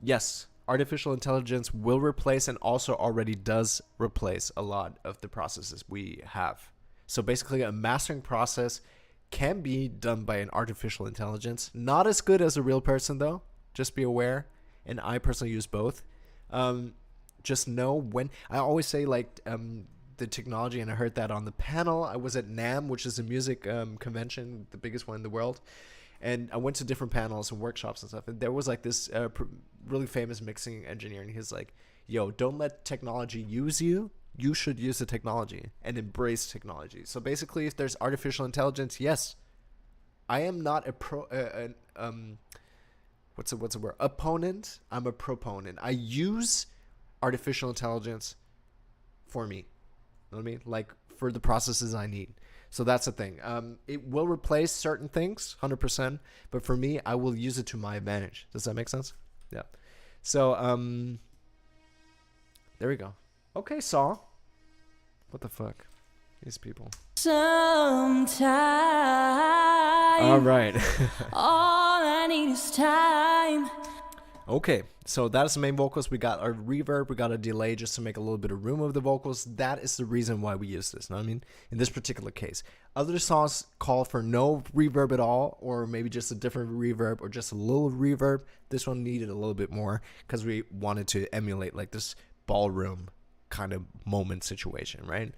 Yes, artificial intelligence will replace and also already does replace a lot of the processes we have. So basically a mastering process can be done by an artificial intelligence. Not as good as a real person though. Just be aware. And I personally use both. Just know when. I always say like the technology, and I heard that on the panel. I was at NAMM, which is a music convention, the biggest one in the world. And I went to different panels and workshops and stuff. And there was like this really famous mixing engineer. And he's like, yo, don't let technology use you. You should use the technology and embrace technology. So basically, if there's artificial intelligence, yes, I am not a what's the word? Opponent. I'm a proponent. I use artificial intelligence for me. You know what I mean? Like for the processes I need. So that's the thing. It will replace certain things, 100%. But for me, I will use it to my advantage. Does that make sense? Yeah. So there we go. Okay, Saw. What the fuck? These people. Sometime. All right. All I need is time. Okay, so that is the main vocals. We got our reverb, we got a delay just to make a little bit of room of the vocals. That is the reason why we use this, know what I mean? In this particular case. Other songs call for no reverb at all, or maybe just a different reverb, or just a little reverb. This one needed a little bit more, because we wanted to emulate like this ballroom kind of moment situation, right?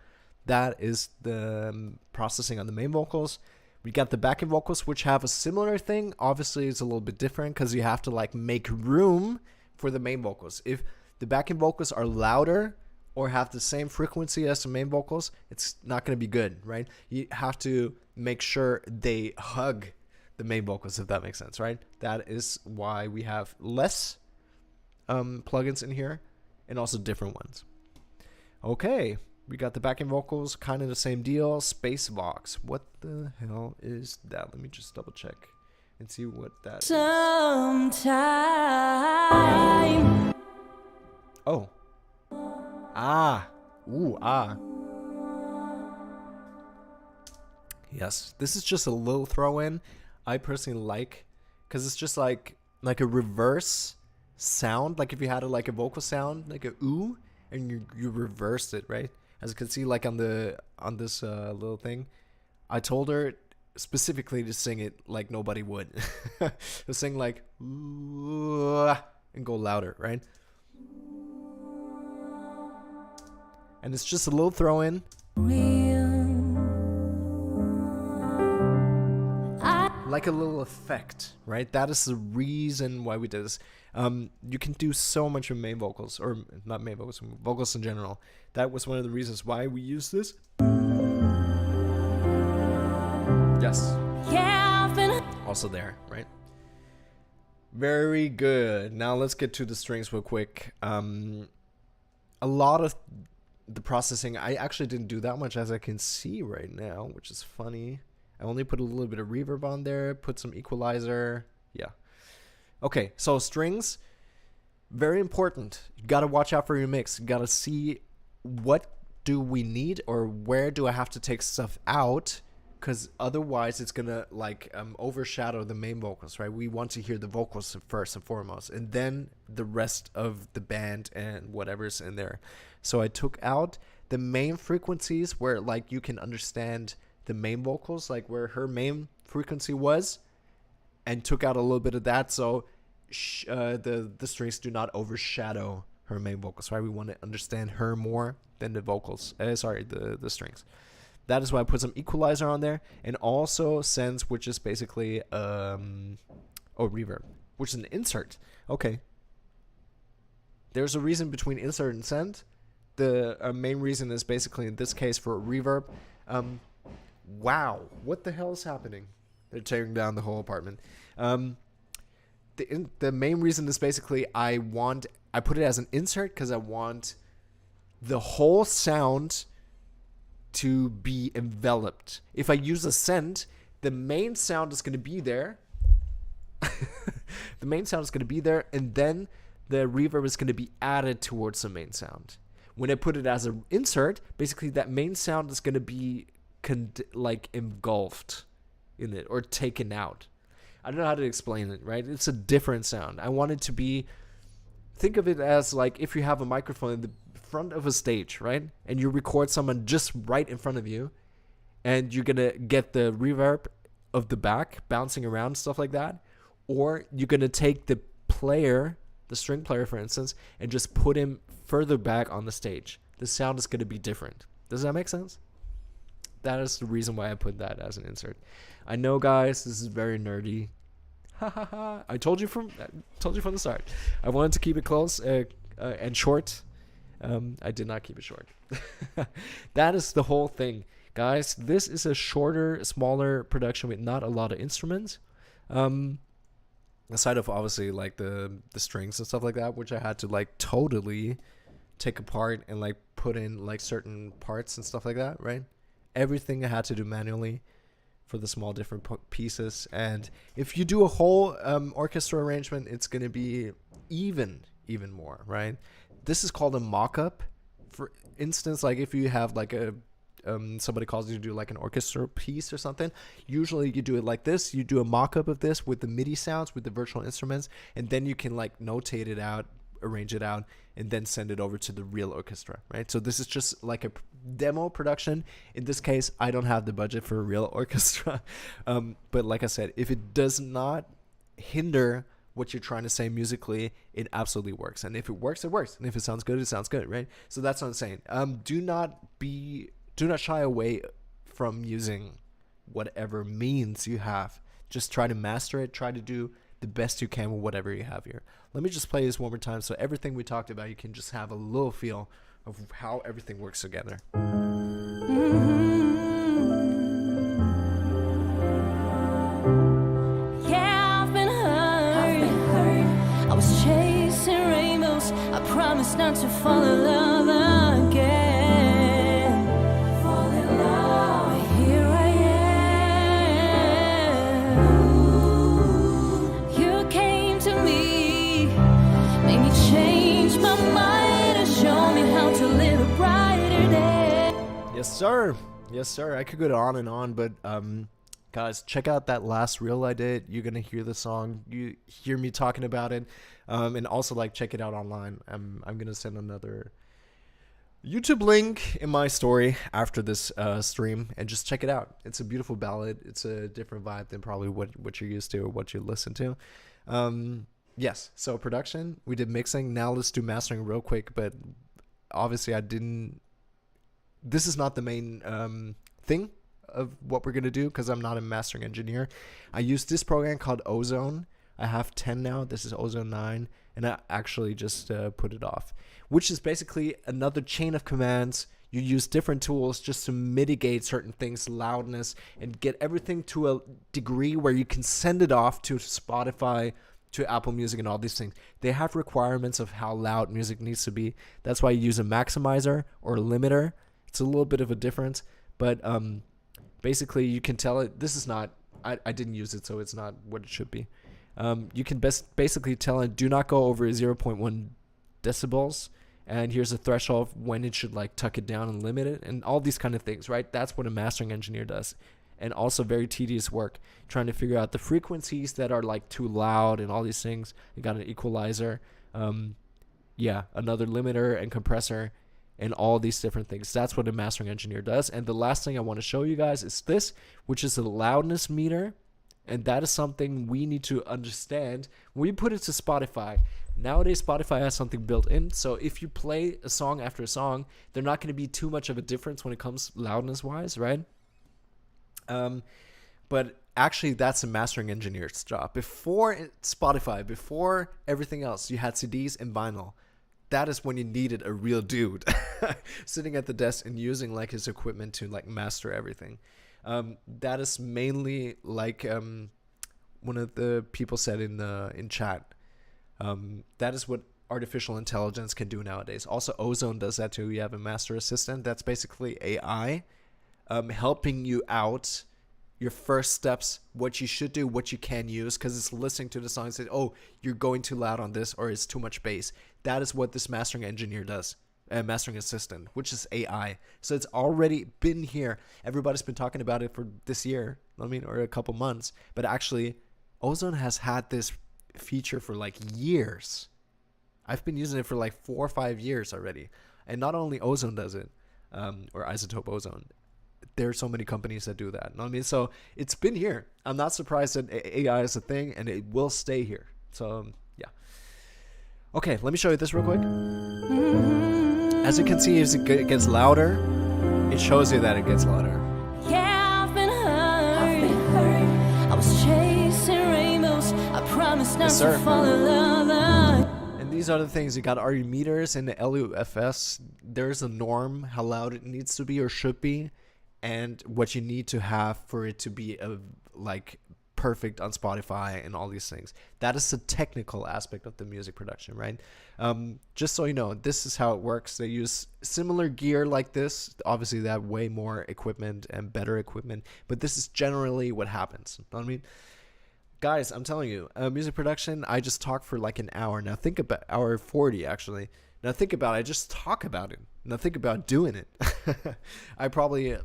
That is the processing on the main vocals. We got the backing vocals, which have a similar thing. Obviously, it's a little bit different because you have to like make room for the main vocals. If the backing vocals are louder or have the same frequency as the main vocals, it's not going to be good, right? You have to make sure they hug the main vocals, if that makes sense, right? That is why we have less plugins in here and also different ones. Okay. We got the backing vocals, kind of the same deal. Space box. What the hell is that? Let me just double check and see what that is. Sometime. Oh. Ah. Ooh, ah. Yes. This is just a little throw in. I personally like, because it's just like a reverse sound. Like if you had a vocal sound, like a ooh, and you reversed it, right? As you can see, like on this little thing, I told her specifically to sing it like nobody would. To sing like and go louder, right? And it's just a little throw in. Like a little effect, right? That is the reason why we did this. You can do so much with main vocals, or not main vocals, vocals in general. That was one of the reasons why we used this. Yes. Also there, right? Very good. Now let's get to the strings real quick. A lot of the processing, I actually didn't do that much, as I can see right now, which is funny. I only put a little bit of reverb on there, put some equalizer. Yeah. Okay, so strings, very important. You gotta watch out for your mix. You gotta see what do we need, or where do I have to take stuff out, because otherwise it's gonna like overshadow the main vocals, right? We want to hear the vocals first and foremost, and then the rest of the band and whatever's in there. So I took out the main frequencies where like you can understand the main vocals, like where her main frequency was, and took out a little bit of that, so the strings do not overshadow her main vocals, right? We want to understand her more than the vocals. The strings. That is why I put some equalizer on there, and also sends, which is basically reverb, which is an insert. Okay. There's a reason between insert and send. The main reason is basically in this case for reverb. Wow, what the hell is happening? They're tearing down the whole apartment. The main reason is basically I put it as an insert because I want the whole sound to be enveloped. If I use a send, the main sound is going to be there. The main sound is going to be there, and then the reverb is going to be added towards the main sound. When I put it as an insert, basically that main sound is going to be engulfed in it or taken out. I don't know how to explain it, right? It's a different sound. I want it to be, think of it as like if you have a microphone in the front of a stage, right? And you record someone just right in front of you, and you're gonna get the reverb of the back bouncing around, stuff like that. Or you're gonna take the player, the string player for instance, and just put him further back on the stage. The sound is gonna be different. Does that make sense? That is the reason why I put that as an insert. I know, guys, this is very nerdy. I told you from the start. I wanted to keep it close and short. I did not keep it short. That is the whole thing, guys. This is a shorter, smaller production with not a lot of instruments. Aside of obviously like the strings and stuff like that, which I had to like totally take apart and like put in like certain parts and stuff like that, right? Everything I had to do manually for the small different pieces. And if you do a whole orchestra arrangement, it's going to be even more, right? This is called a mock-up. For instance, like if you have like a somebody calls you to do like an orchestra piece or something, usually you do it like this. You do a mock-up of this with the MIDI sounds, with the virtual instruments, and then you can like notate it out, arrange it out, and then send it over to the real orchestra, right? So this is just like a demo production. In this case, I don't have the budget for a real orchestra, but like I said, if it does not hinder what you're trying to say musically, it absolutely works. And if it works, it works. And if it sounds good, it sounds good, right? So that's what I'm saying. Do not shy away from using whatever means you have. Just try to master it. Try to do the best you can with whatever you have here. Let me just play this one more time so everything we talked about, you can just have a little feel of how everything works together. Yeah, I've been hurt. I was chasing rainbows. I promised not to fall in love again. Fall in love. But here I am. You came to me, made me change my mind, and show me how to live a brighter day. Yes, sir. Yes, sir. I could go on and on, but guys, check out that last reel I did. You're gonna hear the song. You hear me talking about it, and also like check it out online. I'm gonna send another YouTube link in my story after this stream, and just check it out. It's a beautiful ballad. It's a different vibe than probably what you're used to or what you listen to. Yes. So production, we did mixing. Now let's do mastering real quick. But obviously, I didn't. This is not the main thing of what we're gonna do because I'm not a mastering engineer. I use this program called Ozone. I have 10 now. This is Ozone 9, and I actually just put it off, which is basically another chain of commands. You use different tools just to mitigate certain things, loudness, and get everything to a degree where you can send it off to Spotify, to Apple Music, and all these things. They have requirements of how loud music needs to be. That's why you use a maximizer or a limiter. It's a little bit of a difference, but basically you can tell it. This is not, I didn't use it, so it's not what it should be. You can basically tell it, do not go over 0.1 decibels, and here's a threshold when it should like tuck it down and limit it, and all these kind of things, right? That's what a mastering engineer does. And also very tedious work trying to figure out the frequencies that are like too loud and all these things. You got an equalizer, another limiter and compressor, and all these different things. That's what a mastering engineer does. And the last thing I want to show you guys is this, which is a loudness meter. And that is something we need to understand. We put it to Spotify. Nowadays, Spotify has something built in. So if you play a song after a song, they're not going to be too much of a difference when it comes loudness-wise, right? But actually, that's a mastering engineer's job. Before Spotify, before everything else, you had CDs and vinyl. That is when you needed a real dude sitting at the desk and using like his equipment to like master everything. That is mainly like one of the people said in chat. That is what artificial intelligence can do nowadays. Also, Ozone does that too. You have a master assistant. That's basically AI helping you out. Your first steps, what you should do, what you can use, because it's listening to the song and says, oh, you're going too loud on this, or it's too much bass. That is what this mastering engineer does, mastering assistant, which is AI. So it's already been here. Everybody's been talking about it for this year, or a couple months. But actually, Ozone has had this feature for like years. I've been using it for like 4 or 5 years already. And not only Ozone does it, or Isotope Ozone. There are so many companies that do that. So it's been here. I'm not surprised that AI is a thing, and it will stay here. So yeah. Okay, let me show you this real quick. As you can see, as it gets louder, it shows you that it gets louder. Yeah, I've been hurt. I was chasing rainbows. I promised not to fall in love. And these are the things. You got RE meters and the LUFS. There's a norm how loud it needs to be or should be, and what you need to have for it to be a like perfect on Spotify and all these things. That is the technical aspect of the music production, right? Just so you know, this is how it works. They use similar gear like this. Obviously, they have way more equipment and better equipment, but this is generally what happens. You know what I mean? Guys, I'm telling you, music production, I just talk for like an hour. Now think about hour 40, actually. Now think about it. I just talk about it. Now think about doing it. I probably,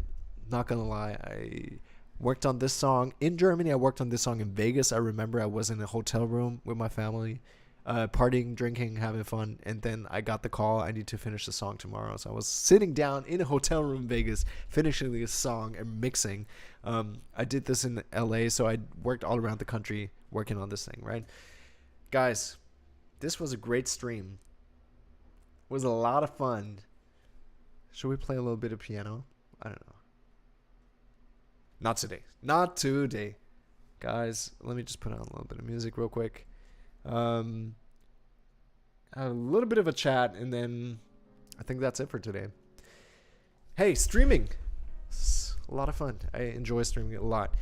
not going to lie, I worked on this song in Germany. I worked on this song in Vegas. I remember I was in a hotel room with my family, partying, drinking, having fun. And then I got the call, I need to finish the song tomorrow. So I was sitting down in a hotel room in Vegas, finishing this song and mixing. I did this in LA, so I worked all around the country working on this thing, right? Guys, this was a great stream. It was a lot of fun. Should we play a little bit of piano? I don't know. Not today. Not today. Guys, let me just put on a little bit of music real quick. A little bit of a chat, and then I think that's it for today. Hey, streaming. It's a lot of fun. I enjoy streaming it a lot.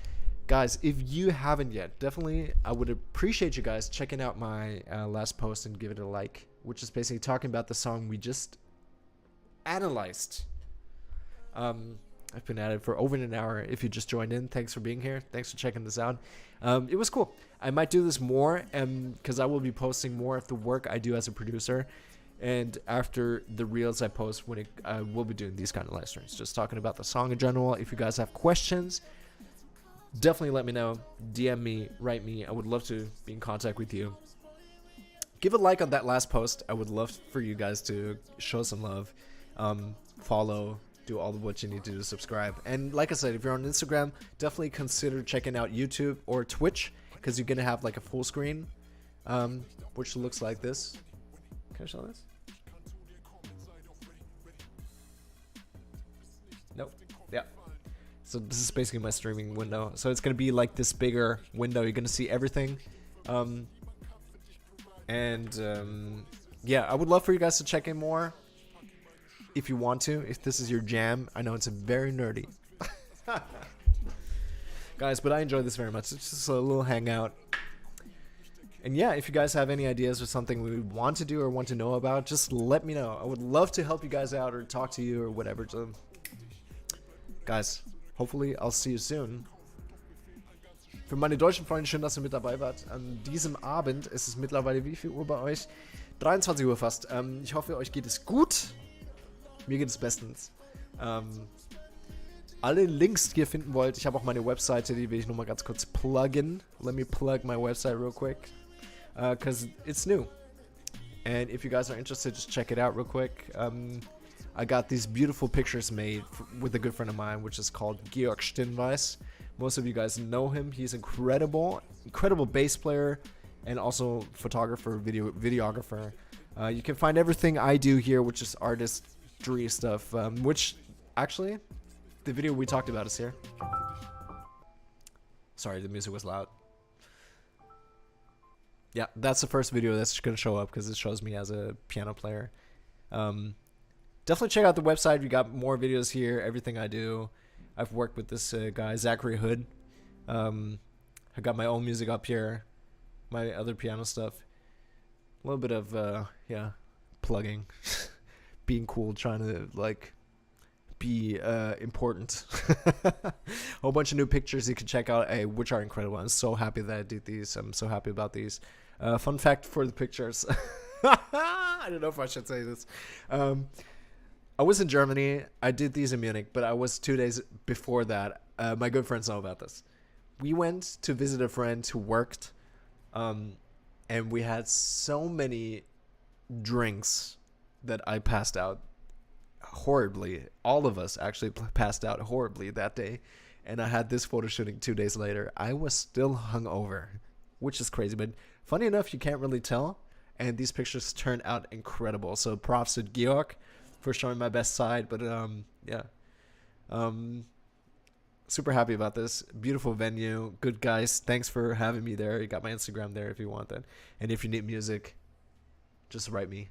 Guys, if you haven't yet, definitely I would appreciate you guys checking out my last post and give it a like, which is basically talking about the song we just analyzed. I've been at it for over an hour. If you just joined in, thanks for being here. Thanks for checking this out. It was cool. I might do this more because I will be posting more of the work I do as a producer. And after the reels I post, I will be doing these kind of live streams, just talking about the song in general. If you guys have questions, definitely let me know. DM me, write me. I would love to be in contact with you. Give a like on that last post. I would love for you guys to show some love. Follow. Do all of what you need to do to subscribe. And like I said, if you're on Instagram, definitely consider checking out YouTube or Twitch, because you're going to have like a full screen, which looks like this. Can I show this? Nope. Yeah. So this is basically my streaming window. So it's going to be like this bigger window. You're going to see everything. Yeah, I would love for you guys to check in more. If you want to, if this is your jam. I know it's very nerdy. Guys, but I enjoy this very much. It's just a little hangout. And yeah, if you guys have any ideas or something we want to do or want to know about, just let me know. I would love to help you guys out or talk to you or whatever. So, guys, hopefully I'll see you soon. Für meine deutschen Freunde, schön, dass ihr mit dabei wart. An diesem Abend ist es mittlerweile wie viel Uhr bei euch? 23 Uhr fast. Ich hoffe, euch geht es gut. Mir geht es bestens. Alle Links, die ihr finden wollt, ich habe auch meine Webseite, die will ich nur mal ganz kurz pluggen. Let me plug my website real quick. Because it's new. And if you guys are interested, just check it out real quick. I got these beautiful pictures made with a good friend of mine, which is called Georg Stinweiss. Most of you guys know him. He's incredible bass player and also photographer, videographer. You can find everything I do here, which is artistry stuff, which actually the video we talked about is here. Sorry, the music was loud. Yeah, that's the first video that's going to show up because it shows me as a piano player. Definitely check out the website. We got more videos here, everything I do. I've worked with this guy, Zachary Hood. I got my own music up here, my other piano stuff. A little bit of, yeah, plugging. Being cool, trying to, like, be important. Whole bunch of new pictures you can check out, which are incredible. I'm so happy that I did these. I'm so happy about these. Fun fact for the pictures. I don't know if I should say this. I was in Germany. I did these in Munich, but I was 2 days before that. My good friends know about this. We went to visit a friend who worked, and we had so many drinks that I passed out horribly. All of us actually passed out horribly that day. And I had this photo shooting 2 days later. I was still hungover, which is crazy. But funny enough, you can't really tell. And these pictures turned out incredible. So props to Georg for showing my best side. But yeah. Super happy about this. Beautiful venue. Good guys. Thanks for having me there. You got my Instagram there if you want that. And if you need music, just write me.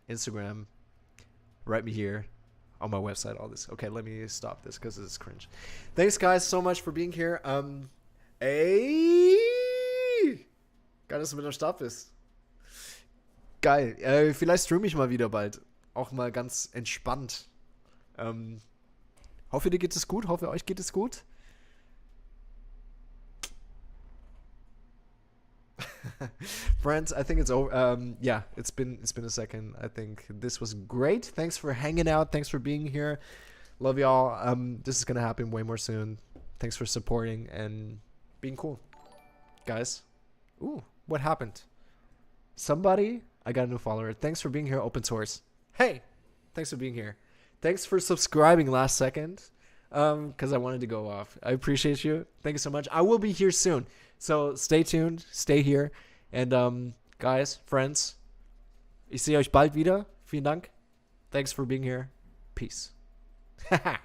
Instagram, write me here on my website, all this. Okay, let me stop this because it's cringe. Thanks guys so much for being here. Ey! Geil, dass du mit am Start bist. Geil. Vielleicht streame ich mal wieder bald. Auch mal ganz entspannt. Hoffe, dir geht es gut. Hoffe, euch geht es gut. Friends, I think it's over. Yeah, it's been a second. I think this was great. Thanks for hanging out. Thanks for being here. Love y'all. This is gonna happen way more soon. Thanks for supporting and being cool, guys. Ooh, what happened? Somebody, I got a new follower. Thanks for being here, open source. Hey, thanks for being here. Thanks for subscribing last second, because I wanted to go off. I appreciate you. Thank you so much. I will be here soon. So stay tuned, stay here. And guys, friends, ich sehe euch bald wieder. Vielen Dank. Thanks for being here. Peace. Haha.